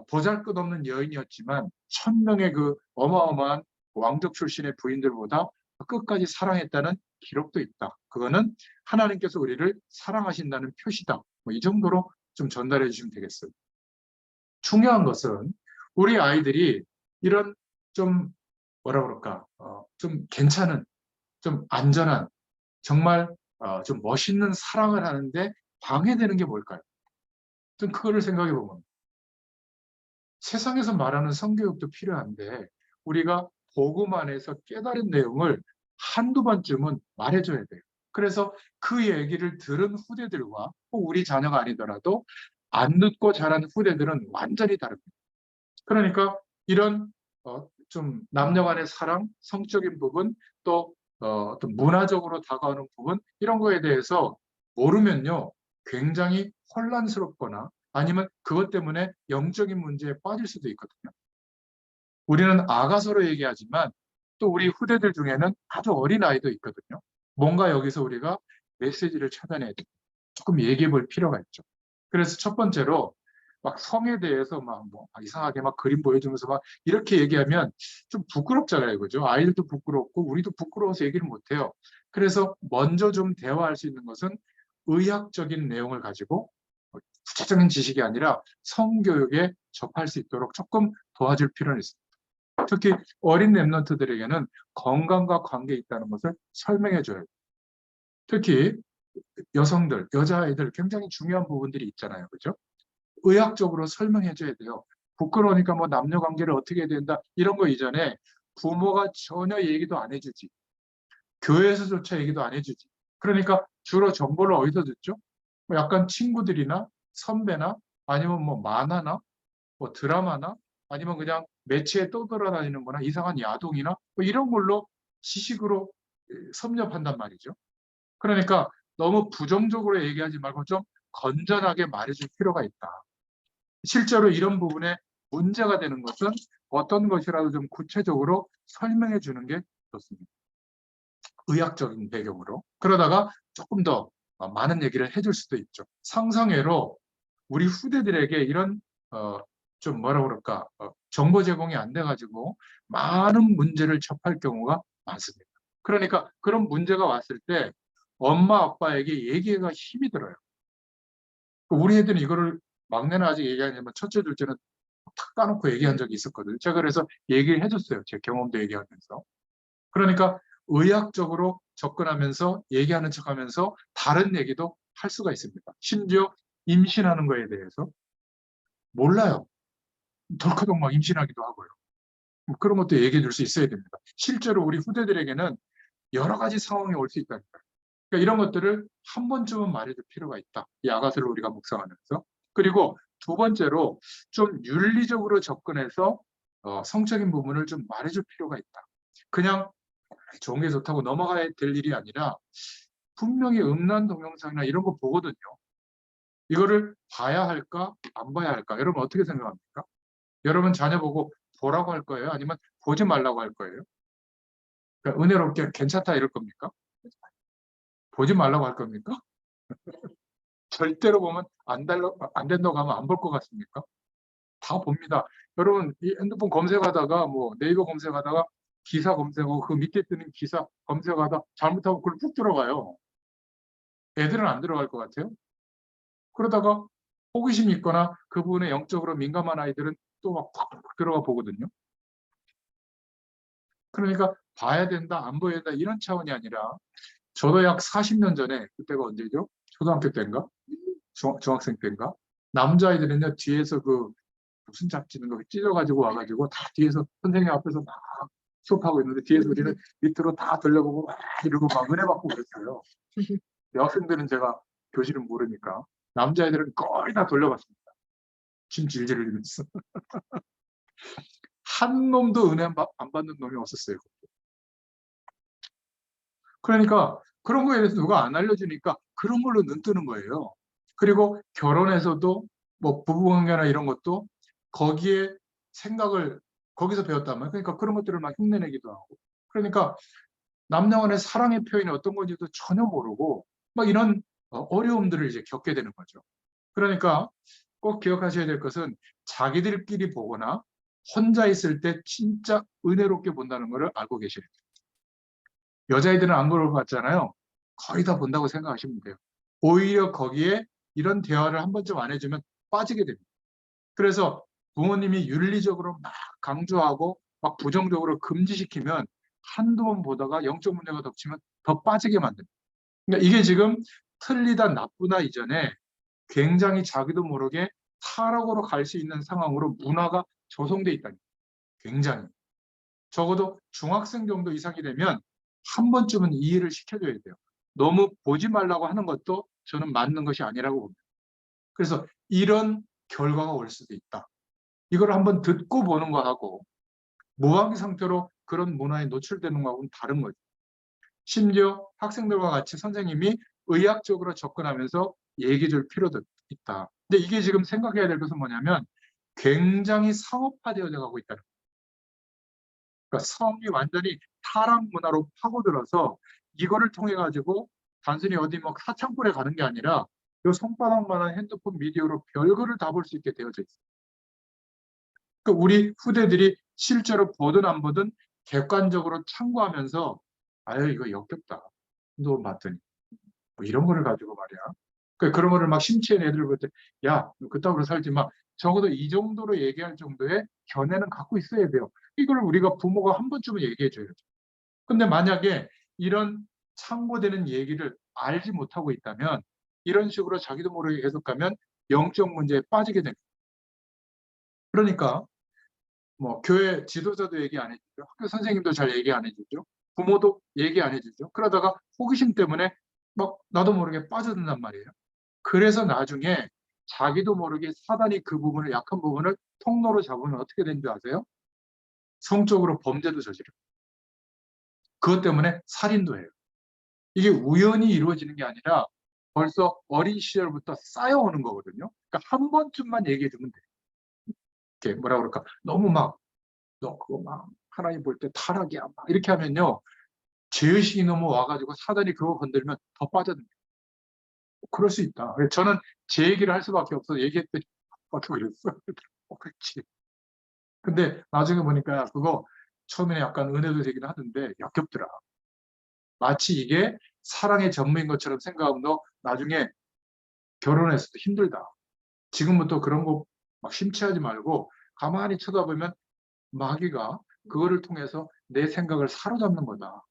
보잘것없는 여인이었지만 1000명의 그 어마어마한 왕족 출신의 부인들보다 끝까지 사랑했다는 기록도 있다. 그거는 하나님께서 우리를 사랑하신다는 표시다. 뭐 이 정도로 좀 전달해 주시면 되겠어요. 중요한 것은 우리 아이들이 이런 좀 뭐라 그럴까, 좀 괜찮은, 좀 안전한, 정말 좀 멋있는 사랑을 하는데 방해되는 게 뭘까요? 좀 그거를 생각해 보면 세상에서 말하는 성교육도 필요한데 우리가 복음 안에서 깨달은 내용을 한두 번쯤은 말해줘야 돼요. 그래서 그 얘기를 들은 후대들과 우리 자녀가 아니더라도 안 듣고 자란 후대들은 완전히 다릅니다. 그러니까 이런 좀 남녀 간의 사랑, 성적인 부분, 또 어떤 문화적으로 다가오는 부분, 이런 거에 대해서 모르면요 굉장히 혼란스럽거나 아니면 그것 때문에 영적인 문제에 빠질 수도 있거든요. 우리는 아가서로 얘기하지만 또 우리 후대들 중에는 아주 어린 아이도 있거든요. 뭔가 여기서 우리가 메시지를 찾아내야 돼요. 조금 얘기해 볼 필요가 있죠. 그래서 첫 번째로 막 성에 대해서 막 이상하게 막 그림 보여주면서 막 이렇게 얘기하면 좀 부끄럽잖아요. 그죠? 아이들도 부끄럽고 우리도 부끄러워서 얘기를 못 해요. 그래서 먼저 좀 대화할 수 있는 것은 의학적인 내용을 가지고 구체적인 지식이 아니라 성교육에 접할 수 있도록 조금 도와줄 필요는 있습니다. 특히 어린 랩런트들에게는 건강과 관계 있다는 것을 설명해 줘야 돼요. 특히 여성들, 여자아이들 굉장히 중요한 부분들이 있잖아요. 그죠? 의학적으로 설명해 줘야 돼요. 부끄러우니까 뭐 남녀 관계를 어떻게 해야 된다 이런 거 이전에 부모가 전혀 얘기도 안 해주지. 교회에서조차 얘기도 안 해주지. 그러니까 주로 정보를 어디서 듣죠? 뭐 약간 친구들이나 선배나 아니면 뭐 만화나 뭐 드라마나 아니면 그냥 매체에 떠돌아다니는 거나 이상한 야동이나 뭐 이런 걸로 지식으로 섭렵한단 말이죠. 그러니까 너무 부정적으로 얘기하지 말고 좀 건전하게 말해줄 필요가 있다. 실제로 이런 부분에 문제가 되는 것은 어떤 것이라도 좀 구체적으로 설명해 주는 게 좋습니다. 의학적인 배경으로. 그러다가 조금 더 많은 얘기를 해줄 수도 있죠. 상상외로 우리 후대들에게 이런 좀 뭐라 그럴까, 정보 제공이 안 돼가지고 많은 문제를 접할 경우가 많습니다. 그러니까 그런 문제가 왔을 때 엄마 아빠에게 얘기가 힘이 들어요. 우리 애들은 이거를, 막내는 아직 얘기하냐면 첫째 둘째는 탁 까놓고 얘기한 적이 있었거든요. 제가 그래서 얘기를 해줬어요. 제 경험도 얘기하면서. 그러니까 의학적으로 접근하면서 얘기하는 척하면서 다른 얘기도 할 수가 있습니다. 심지어 임신하는 거에 대해서 몰라요. 덜커덕 막 임신하기도 하고요. 그런 것도 얘기해 줄 수 있어야 됩니다. 실제로 우리 후대들에게는 여러 가지 상황이 올 수 있다니까요. 그러니까 이런 것들을 한 번쯤은 말해줄 필요가 있다. 이 아가서를 우리가 묵상하면서. 그리고 두 번째로 좀 윤리적으로 접근해서 성적인 부분을 좀 말해줄 필요가 있다. 그냥 좋은 게 좋다고 넘어가야 될 일이 아니라 분명히 음란 동영상이나 이런 거 보거든요. 이거를 봐야 할까 안 봐야 할까? 여러분 어떻게 생각합니까? 여러분 자녀 보고 보라고 할 거예요? 아니면 보지 말라고 할 거예요? 그러니까 은혜롭게 괜찮다 이럴 겁니까? 보지 말라고 할 겁니까? 절대로 보면 안 된다고 하면 안 볼 것 같습니까? 다 봅니다. 여러분, 이 핸드폰 검색하다가, 뭐, 네이버 검색하다가, 기사 검색하고, 그 밑에 뜨는 기사 검색하다, 잘못하고 그걸 쭉 들어가요. 애들은 안 들어갈 것 같아요. 그러다가 호기심이 있거나 그 부분에 영적으로 민감한 아이들은 또 막 팍팍 들어가 보거든요. 그러니까 봐야 된다, 안 봐야 된다, 이런 차원이 아니라, 저도 약 40년 전에, 그때가 언제죠? 초등학교 때인가? 중학생 때인가? 남자아이들은요, 뒤에서 그 무슨 잡지는 거 찢어가지고 와가지고 다 뒤에서 선생님 앞에서 막 수업하고 있는데 뒤에서 우리는 밑으로 다 돌려보고 막 이러고 막 은혜 받고 그랬어요. 여학생들은 제가 교실은 모르니까 남자애들은 거의 다 돌려봤습니다. 침 질질 흘리면서. 한 놈도 은혜 안 받는 놈이 없었어요. 그러니까 그런 거에 대해서 누가 안 알려주니까 그런 걸로 눈 뜨는 거예요. 그리고 결혼에서도 뭐 부부관계나 이런 것도 거기에 생각을 거기서 배웠단 말이에요. 그러니까 그런 것들을 막 흉내내기도 하고. 그러니까 남녀 간의 사랑의 표현이 어떤 건지도 전혀 모르고 막 이런 어려움들을 이제 겪게 되는 거죠. 그러니까 꼭 기억하셔야 될 것은 자기들끼리 보거나 혼자 있을 때 진짜 은혜롭게 본다는 것을 알고 계셔야 돼요. 여자애들은 안 그럴 것 같잖아요. 거의 다 본다고 생각하시면 돼요. 오히려 거기에 이런 대화를 한 번쯤 안 해주면 빠지게 됩니다. 그래서 부모님이 윤리적으로 막 강조하고 막 부정적으로 금지시키면 한두 번 보다가 영적 문제가 덮치면 더 빠지게 만듭니다. 그러니까 이게 지금 틀리다 나쁘다 이전에 굉장히 자기도 모르게 타락으로 갈 수 있는 상황으로 문화가 조성돼 있다니. 굉장히. 적어도 중학생 정도 이상이 되면 한 번쯤은 이해를 시켜줘야 돼요. 너무 보지 말라고 하는 것도 저는 맞는 것이 아니라고 봅니다. 그래서 이런 결과가 올 수도 있다. 이걸 한번 듣고 보는 거하고 무방비 상태로 그런 문화에 노출되는 거하고는 다른 거죠. 심지어 학생들과 같이 선생님이 의학적으로 접근하면서 얘기해 줄 필요도 있다. 근데 이게 지금 생각해야 될 것은 뭐냐면 굉장히 상업화되어 가고 있다는 거예요. 그러니까 성이 완전히 타락 문화로 파고들어서 이거를 통해 가지고 단순히 어디 뭐 사창골에 가는 게 아니라 이 손바닥만한 핸드폰 미디어로 별거를 다 볼 수 있게 되어져 있어요. 그러니까 우리 후대들이 실제로 보든 안 보든 객관적으로 참고하면서 아유 이거 역겹다. 너 봤더니 뭐 이런 거를 가지고 말이야. 그러니까 그런 거를 막 심취한 애들 볼 때, 야, 그따구로 살지 마. 적어도 이 정도로 얘기할 정도의 견해는 갖고 있어야 돼요. 이걸 우리가 부모가 한 번쯤은 얘기해 줘야죠. 근데 만약에 이런 참고되는 얘기를 알지 못하고 있다면 이런 식으로 자기도 모르게 계속 가면 영적 문제에 빠지게 됩니다. 그러니까 뭐 교회 지도자도 얘기 안 해주죠. 학교 선생님도 잘 얘기 안 해주죠. 부모도 얘기 안 해주죠. 그러다가 호기심 때문에 막 나도 모르게 빠져든단 말이에요. 그래서 나중에 자기도 모르게 사단이 그 부분을 약한 부분을 통로로 잡으면 어떻게 되는 줄 아세요? 성적으로 범죄도 저지르고 그것 때문에 살인도 해요. 이게 우연히 이루어지는 게 아니라 벌써 어린 시절부터 쌓여오는 거거든요. 그러니까 한 번쯤만 얘기해 주면 돼요. 이렇게 뭐라 그럴까? 너무 막 너 그거 막 하나님 볼 때 타락이야. 막 이렇게 하면요. 죄의식이 너무 와가지고 사단이 그거 건들면 더 빠져듭니다. 그럴 수 있다. 저는 제 얘기를 할 수밖에 없어서 얘기했더니 어떻게 그랬어? 그렇지. 근데 나중에 보니까 그거 처음에 약간 은혜도 되긴 하던데 역겹더라. 마치 이게 사랑의 전무인 것처럼 생각하면 너 나중에 결혼했을 때 힘들다. 지금부터 그런 거 막 심취하지 말고 가만히 쳐다보면 마귀가 그거를 통해서 내 생각을 사로잡는 거다.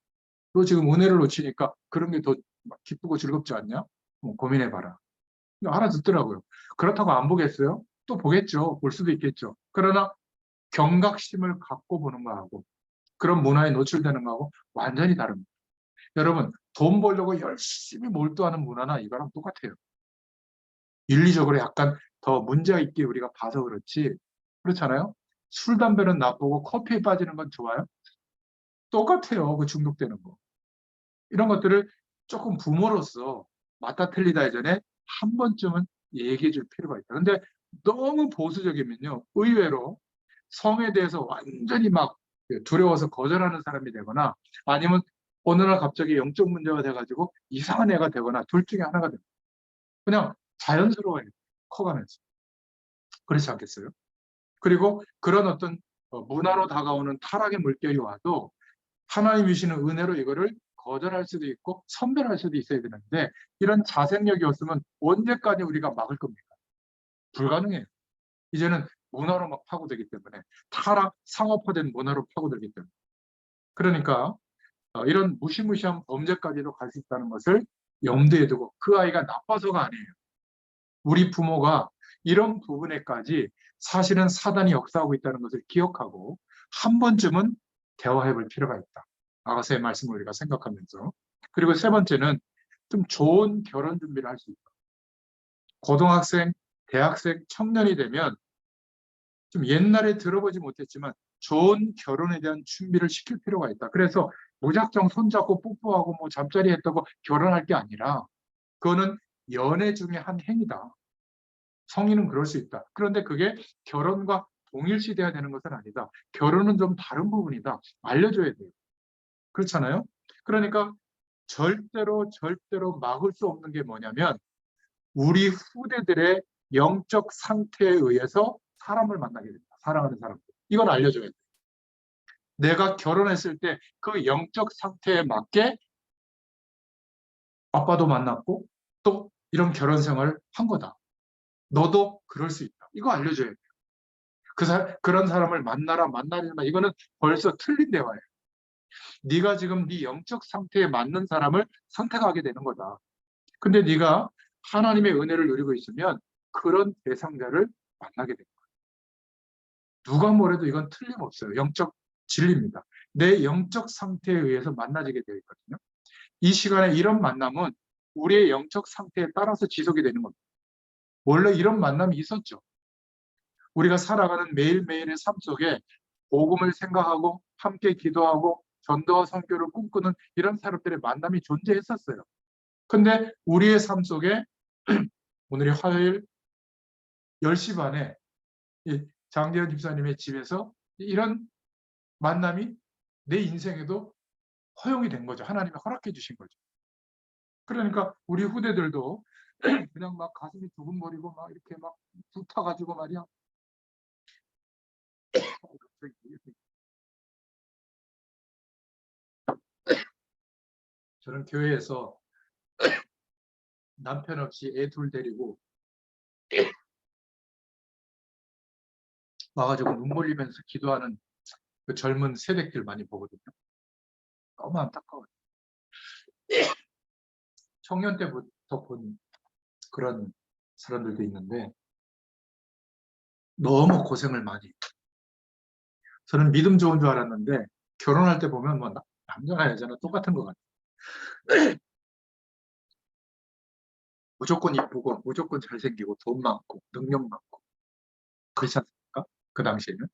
너 지금 은혜를 놓치니까 그런 게 더 기쁘고 즐겁지 않냐? 고민해봐라. 알아듣더라고요. 그렇다고 안 보겠어요? 또 보겠죠. 볼 수도 있겠죠. 그러나 경각심을 갖고 보는 거하고 그런 문화에 노출되는 거하고 완전히 다릅니다. 여러분, 돈 벌려고 열심히 몰두하는 문화나 이거랑 똑같아요. 윤리적으로 약간 더 문제가 있게 우리가 봐서 그렇지. 그렇잖아요? 술, 담배는 나쁘고 커피에 빠지는 건 좋아요? 똑같아요. 그 중독되는 거. 이런 것들을 조금 부모로서 맞다 틀리다 이전에 한 번쯤은 얘기해 줄 필요가 있다. 근데 너무 보수적이면요. 의외로 성에 대해서 완전히 막 두려워서 거절하는 사람이 되거나 아니면 어느 날 갑자기 영적 문제가 돼가지고 이상한 애가 되거나 둘 중에 하나가 됩니다. 그냥 자연스러워요. 커가면서. 그렇지 않겠어요? 그리고 그런 어떤 문화로 다가오는 타락의 물결이 와도 하나님이 주시는 은혜로 이거를 거절할 수도 있고 선별할 수도 있어야 되는데 이런 자생력이 없으면 언제까지 우리가 막을 겁니까? 불가능해요. 이제는 문화로 막 파고들기 때문에 타락, 상업화된 문화로 파고들기 때문에 그러니까 이런 무시무시한 범죄까지도 갈 수 있다는 것을 염두에 두고 그 아이가 나빠서가 아니에요. 우리 부모가 이런 부분에까지 사실은 사단이 역사하고 있다는 것을 기억하고 한 번쯤은 대화해 볼 필요가 있다. 아가서의 말씀을 우리가 생각하면서. 그리고 세 번째는 좀 좋은 결혼 준비를 할 수 있다. 고등학생, 대학생, 청년이 되면 좀 옛날에 들어보지 못했지만 좋은 결혼에 대한 준비를 시킬 필요가 있다. 그래서 무작정 손잡고 뽀뽀하고 뭐 잠자리 했다고 결혼할 게 아니라 그거는 연애 중에 한 행위다. 성인은 그럴 수 있다. 그런데 그게 결혼과 동일시돼야 되는 것은 아니다. 결혼은 좀 다른 부분이다. 알려줘야 돼요. 그렇잖아요? 그러니까 절대로 막을 수 없는 게 뭐냐면 우리 후대들의 영적 상태에 의해서 사람을 만나게 된다. 사랑하는 사람들. 이걸 알려줘야 돼요. 내가 결혼했을 때 그 영적 상태에 맞게 아빠도 만났고 또 이런 결혼 생활을 한 거다. 너도 그럴 수 있다. 이거 알려줘야 돼요. 그런 사람을 만나라 만나지 마. 이거는 벌써 틀린 대화예요. 네가 지금 네 영적 상태에 맞는 사람을 선택하게 되는 거다. 근데 네가 하나님의 은혜를 누리고 있으면 그런 대상자를 만나게 됩니다. 누가 뭐래도 이건 틀림없어요. 영적 진리입니다. 내 영적 상태에 의해서 만나지게 되어 있거든요. 이 시간에 이런 만남은 우리의 영적 상태에 따라서 지속이 되는 겁니다. 원래 이런 만남이 있었죠. 우리가 살아가는 매일매일의 삶 속에 복음을 생각하고 함께 기도하고 전도와 선교를 꿈꾸는 이런 사람들의 만남이 존재했었어요. 근데 우리의 삶 속에 오늘이 화요일 10시 반에 장재현 집사님의 집에서 이런 만남이 내 인생에도 허용이 된 거죠. 하나님이 허락해 주신 거죠. 그러니까 우리 후대들도 그냥 막 가슴이 두근거리고 막 이렇게 막 불타가지고 말이야. 저는 교회에서 남편 없이 애 둘 데리고 와가지고 눈 몰리면서 기도하는 그 젊은 세대들 많이 보거든요. 너무 안타까워요. 청년 때부터 본 그런 사람들도 있는데 너무 고생을 많이. 저는 믿음 좋은 줄 알았는데 결혼할 때 보면 뭐 남자나 여자나 똑같은 것 같아요. 무조건 이쁘고 무조건 잘생기고 돈 많고 능력 많고 그렇지 않습니까? 그 당시에는.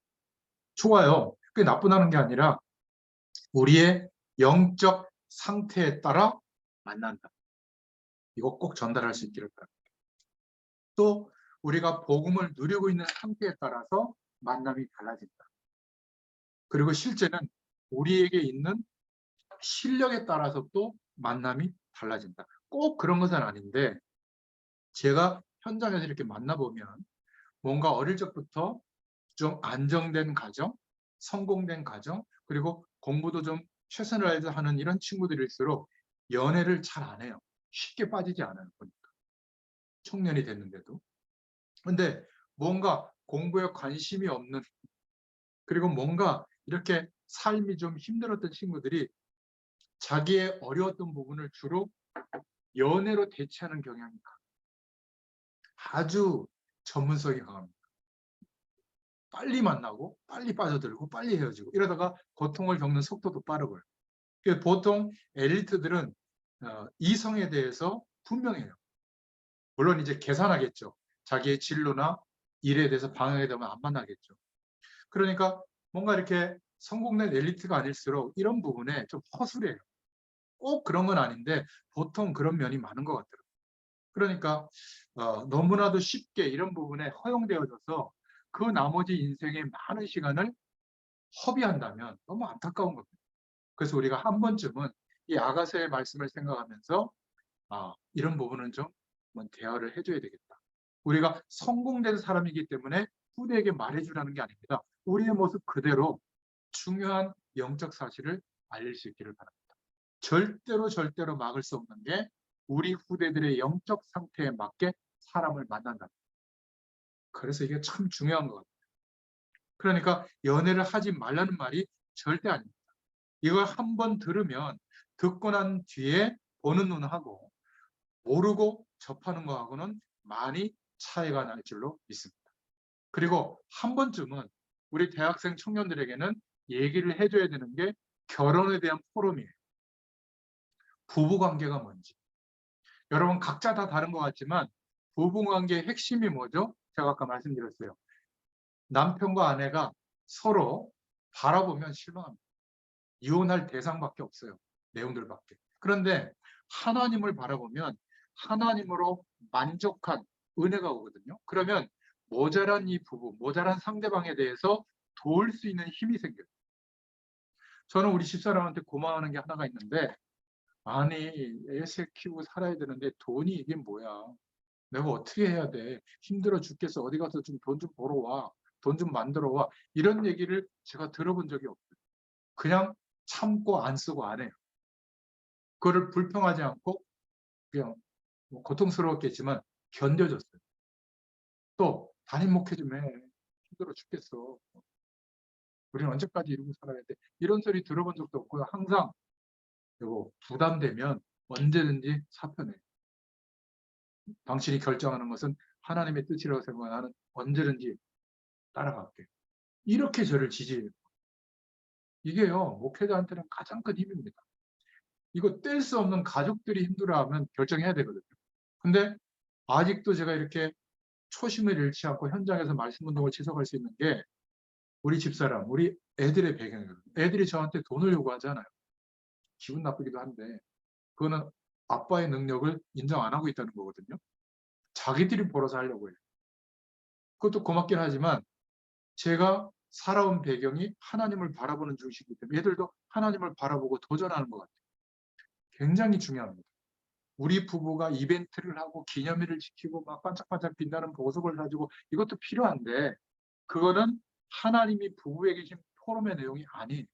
좋아요. 그게 나쁘다는 게 아니라 우리의 영적 상태에 따라 만난다. 이거 꼭 전달할 수 있기를 바랍니다. 또 우리가 복음을 누리고 있는 상태에 따라서 만남이 달라진다. 그리고 실제는 우리에게 있는 실력에 따라서 또 만남이 달라진다. 꼭 그런 것은 아닌데 제가 현장에서 이렇게 만나보면 뭔가 어릴 적부터 좀 안정된 가정, 성공된 가정, 그리고 공부도 좀 최선을 다해서 하는 이런 친구들일수록 연애를 잘 안 해요. 쉽게 빠지지 않아요. 보니까. 청년이 됐는데도. 근데 뭔가 공부에 관심이 없는 그리고 뭔가 이렇게 삶이 좀 힘들었던 친구들이 자기의 어려웠던 부분을 주로 연애로 대체하는 경향이 아주 전문성이 강합니다. 빨리 만나고 빨리 빠져들고 빨리 헤어지고 이러다가 고통을 겪는 속도도 빠르고요. 보통 엘리트들은 이성에 대해서 분명해요. 물론 이제 계산하겠죠. 자기의 진로나 일에 대해서 방해가 되면 안 만나겠죠. 그러니까 뭔가 이렇게 성공된 엘리트가 아닐수록 이런 부분에 좀 허술해요. 꼭 그런 건 아닌데 보통 그런 면이 많은 것 같더라고요. 그러니까 너무나도 쉽게 이런 부분에 허용되어져서 그 나머지 인생의 많은 시간을 허비한다면 너무 안타까운 겁니다. 그래서 우리가 한 번쯤은 이 아가서의 말씀을 생각하면서 이런 부분은 좀 대화를 해줘야 되겠다. 우리가 성공된 사람이기 때문에 후대에게 말해주라는 게 아닙니다. 우리의 모습 그대로 중요한 영적 사실을 알릴 수 있기를 바랍니다. 절대로 막을 수 없는 게 우리 후대들의 영적 상태에 맞게 사람을 만난다. 그래서 이게 참 중요한 것 같아요. 그러니까 연애를 하지 말라는 말이 절대 아닙니다. 이걸 한번 들으면 듣고 난 뒤에 보는 눈하고 모르고 접하는 거하고는 많이 차이가 날 줄로 믿습니다. 그리고 한 번쯤은 우리 대학생 청년들에게는 얘기를 해줘야 되는 게 결혼에 대한 포럼이에요. 부부관계가 뭔지. 여러분 각자 다 다른 것 같지만 부부관계의 핵심이 뭐죠? 제가 아까 말씀드렸어요. 남편과 아내가 서로 바라보면 실망합니다. 이혼할 대상밖에 없어요. 내용들밖에. 그런데 하나님을 바라보면 하나님으로 만족한 은혜가 오거든요. 그러면 모자란 이 부부, 모자란 상대방에 대해서 도울 수 있는 힘이 생겨요. 저는 우리 집사람한테 고마워하는 게 하나가 있는데 아니 애새 키우고 살아야 되는데 돈이 이게 뭐야. 내가 어떻게 해야 돼. 힘들어 죽겠어. 어디 가서 좀 돈 좀 벌어 와. 돈 좀 만들어 와. 이런 얘기를 제가 들어본 적이 없어요. 그냥 참고 안 쓰고 안 해요. 그거를 불평하지 않고 그냥 고통스러웠겠지만 견뎌줬어요. 또 담임 목회 좀 해. 힘들어 죽겠어. 우리는 언제까지 이러고 살아야 돼. 이런 소리 들어본 적도 없고 항상 이거 부담되면 언제든지 사표내. 당신이 결정하는 것은 하나님의 뜻이라고 생각하면 나는 언제든지 따라갈게. 이렇게 저를 지지해요. 이게요, 목회자한테는 가장 큰 힘입니다. 이거 뗄 수 없는 가족들이 힘들어하면 결정해야 되거든요. 근데 아직도 제가 이렇게 초심을 잃지 않고 현장에서 말씀 운동을 지속할 수 있는 게 우리 집사람, 우리 애들의 배경이거든요. 애들이 저한테 돈을 요구하잖아요. 기분 나쁘기도 한데 그거는 아빠의 능력을 인정 안 하고 있다는 거거든요. 자기들이 벌어서 하려고 해요. 그것도 고맙긴 하지만 제가 살아온 배경이 하나님을 바라보는 중심이기 때문에 애들도 하나님을 바라보고 도전하는 것 같아요. 굉장히 중요합니다. 우리 부부가 이벤트를 하고 기념일을 지키고 막 반짝반짝 빛나는 보석을 가지고 이것도 필요한데 그거는 하나님이 부부에게 주신 포럼의 내용이 아니에요.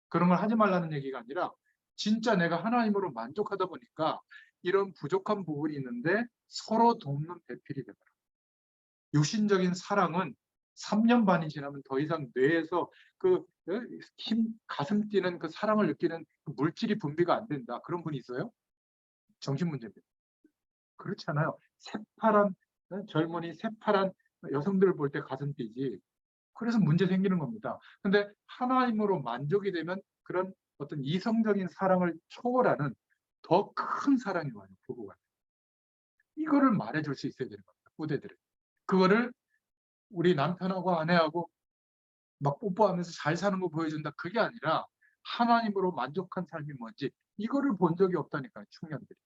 그런 걸 하지 말라는 얘기가 아니라 진짜 내가 하나님으로 만족하다 보니까 이런 부족한 부분이 있는데 서로 돕는 배필이 되더라. 육신적인 사랑은 3년 반이 지나면 더 이상 뇌에서 그 가슴 뛰는 그 사랑을 느끼는 그 물질이 분비가 안 된다. 그런 분이 있어요? 정신 문제입니다. 그렇잖아요. 새파란 젊은이, 새파란 여성들을 볼 때 가슴 뛰지. 그래서 문제 생기는 겁니다. 근데 하나님으로 만족이 되면 그런 어떤 이성적인 사랑을 초월하는 더 큰 사랑이 와요, 부부가. 이거를 말해줄 수 있어야 되는 겁니다, 후대들은. 그거를 우리 남편하고 아내하고 막 뽀뽀하면서 잘 사는 거 보여준다. 그게 아니라 하나님으로 만족한 삶이 뭔지 이거를 본 적이 없다니까요, 청년들이.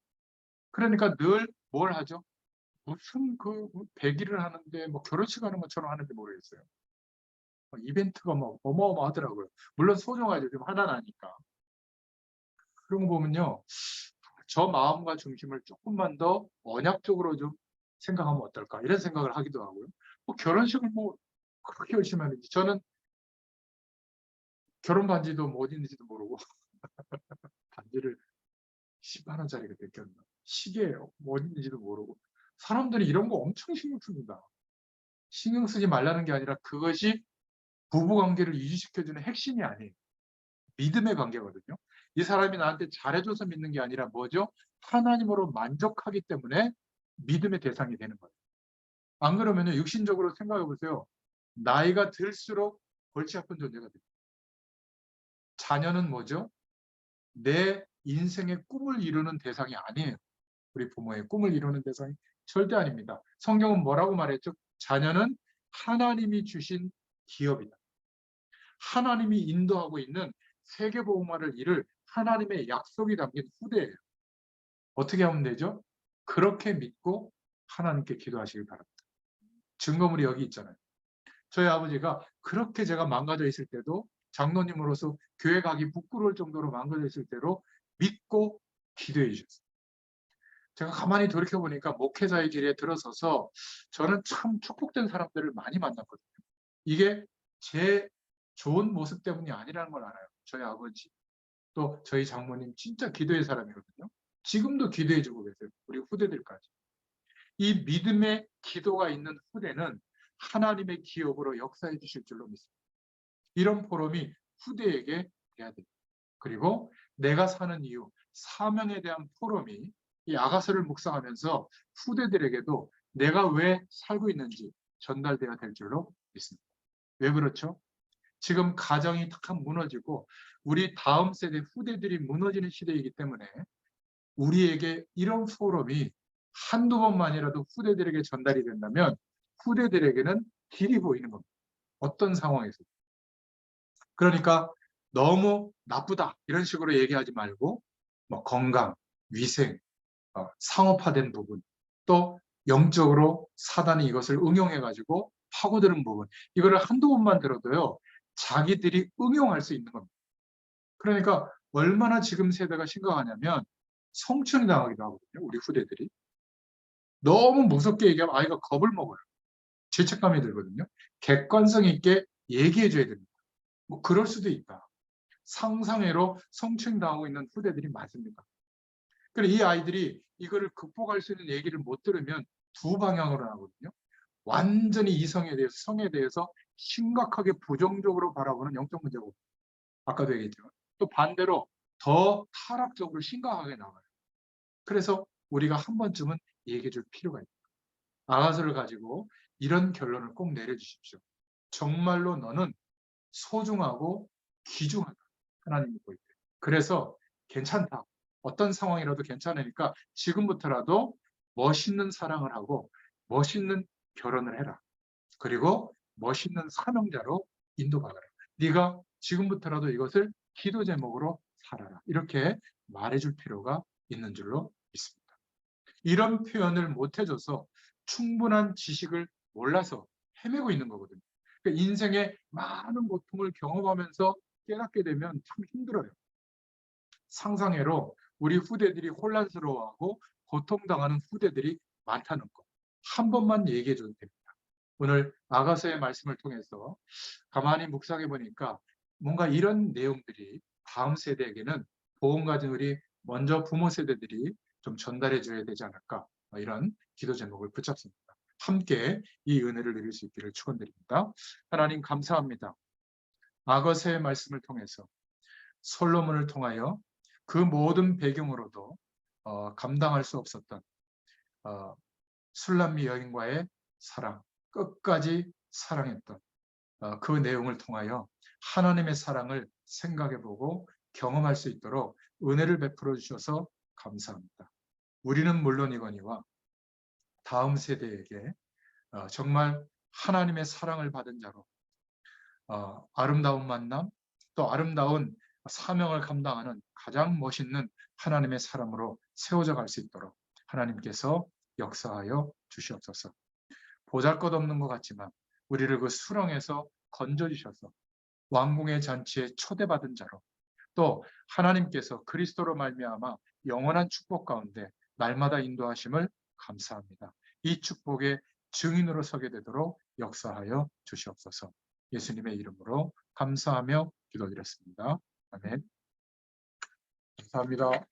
그러니까 늘 뭘 하죠? 무슨 그 100일을 하는데 뭐 결혼식 하는 것처럼 하는지 모르겠어요. 이벤트가 뭐 어마어마하더라고요. 물론 소중하죠. 좀 하나 나니까. 그런 거 보면요. 저 마음과 중심을 조금만 더 언약적으로 좀 생각하면 어떨까 이런 생각을 하기도 하고요. 뭐 결혼식을 뭐 그렇게 열심히 하는지 저는 결혼 반지도 뭐 어디 있는지도 모르고 반지를 10만 원짜리가 됐겼나 시계예요. 뭐 어디 있는지도 모르고 사람들이 이런 거 엄청 신경 씁니다. 신경 쓰지 말라는 게 아니라 그것이 부부관계를 유지시켜주는 핵심이 아니에요. 믿음의 관계거든요. 이 사람이 나한테 잘해줘서 믿는 게 아니라 뭐죠? 하나님으로 만족하기 때문에 믿음의 대상이 되는 거예요. 안 그러면 육신적으로 생각해 보세요. 나이가 들수록 골치 아픈 존재가 됩니다. 자녀는 뭐죠? 내 인생의 꿈을 이루는 대상이 아니에요. 우리 부모의 꿈을 이루는 대상이 절대 아닙니다. 성경은 뭐라고 말했죠? 자녀는 하나님이 주신 기업이다. 하나님이 인도하고 있는 세계복음화를 이룰 하나님의 약속이 담긴 후대예요. 어떻게 하면 되죠? 그렇게 믿고 하나님께 기도하시길 바랍니다. 증거물이 여기 있잖아요. 저희 아버지가 그렇게 제가 망가져 있을 때도 장로님으로서 교회 가기 부끄러울 정도로 망가져 있을 때로 믿고 기도해 주셨어요. 제가 가만히 돌이켜보니까 목회자의 길에 들어서서 저는 참 축복된 사람들을 많이 만났거든요. 이게 제 좋은 모습 때문이 아니라는 걸 알아요. 저희 아버지, 또 저희 장모님 진짜 기도의 사람이거든요. 지금도 기도해주고 계세요. 우리 후대들까지. 이 믿음의 기도가 있는 후대는 하나님의 기업으로 역사해 주실 줄로 믿습니다. 이런 포럼이 후대에게 돼야 됩니다. 그리고 내가 사는 이유, 사명에 대한 포럼이 이 아가서를 묵상하면서 후대들에게도 내가 왜 살고 있는지 전달돼야 될 줄로 믿습니다. 왜 그렇죠? 지금 가정이 탁 무너지고 우리 다음 세대 후대들이 무너지는 시대이기 때문에 우리에게 이런 포럼이 한두 번만이라도 후대들에게 전달이 된다면 후대들에게는 길이 보이는 겁니다. 어떤 상황에서. 그러니까 너무 나쁘다 이런 식으로 얘기하지 말고 뭐 건강, 위생, 상업화된 부분, 또 영적으로 사단이 이것을 응용해가지고 파고드는 부분, 이거를 한두 번만 들어도요 자기들이 응용할 수 있는 겁니다. 그러니까 얼마나 지금 세대가 심각하냐면 성추행 당하기도 하거든요. 우리 후대들이. 너무 무섭게 얘기하면 아이가 겁을 먹어요. 죄책감이 들거든요. 객관성 있게 얘기해 줘야 됩니다. 뭐 그럴 수도 있다. 상상외로 성추행 당하고 있는 후대들이 많습니다. 그래서 이 아이들이 이거를 극복할 수 있는 얘기를 못 들으면 두 방향으로 나거든요. 완전히 이성에 대해서, 성에 대해서 심각하게 부정적으로 바라보는 영적 문제고, 아까도 얘기했지만 또 반대로 더 타락적으로 심각하게 나와요. 그래서 우리가 한 번쯤은 얘기해 줄 필요가 있다. 아가서를 가지고 이런 결론을 꼭 내려주십시오. 정말로 너는 소중하고 귀중하다. 하나님이 보일 때. 그래서 괜찮다. 어떤 상황이라도 괜찮으니까 지금부터라도 멋있는 사랑을 하고 멋있는 결혼을 해라. 그리고 멋있는 사명자로 인도받아라. 네가 지금부터라도 이것을 기도 제목으로 살아라. 이렇게 말해줄 필요가 있는 줄로 믿습니다. 이런 표현을 못 해줘서 충분한 지식을 몰라서 헤매고 있는 거거든요. 그러니까 인생의 많은 고통을 경험하면서 깨닫게 되면 참 힘들어요. 상상외로 우리 후대들이 혼란스러워하고 고통당하는 후대들이 많다는 것. 한 번만 얘기해 줘도 됩니다. 오늘 아가서의 말씀을 통해서 가만히 묵상해 보니까 뭔가 이런 내용들이 다음 세대에게는 보험 가진 우리 먼저 부모 세대들이 좀 전달해 줘야 되지 않을까, 이런 기도 제목을 붙잡습니다. 함께 이 은혜를 누릴 수 있기를 축원드립니다. 하나님 감사합니다. 아가서의 말씀을 통해서 솔로몬을 통하여 그 모든 배경으로도 감당할 수 없었던 술람미 여인과의 사랑, 끝까지 사랑했던 그 내용을 통하여 하나님의 사랑을 생각해보고 경험할 수 있도록 은혜를 베풀어 주셔서 감사합니다. 우리는 물론이거니와 다음 세대에게 정말 하나님의 사랑을 받은 자로 아름다운 만남, 또 아름다운 사명을 감당하는 가장 멋있는 하나님의 사람으로 세워져 갈 수 있도록 하나님께서 역사하여 주시옵소서. 보잘것없는 것 같지만 우리를 그 수렁에서 건져주셔서 왕궁의 잔치에 초대받은 자로, 또 하나님께서 그리스도로 말미암아 영원한 축복 가운데 날마다 인도하심을 감사합니다. 이 축복의 증인으로 서게 되도록 역사하여 주시옵소서. 예수님의 이름으로 감사하며 기도드렸습니다. 아멘. 감사합니다.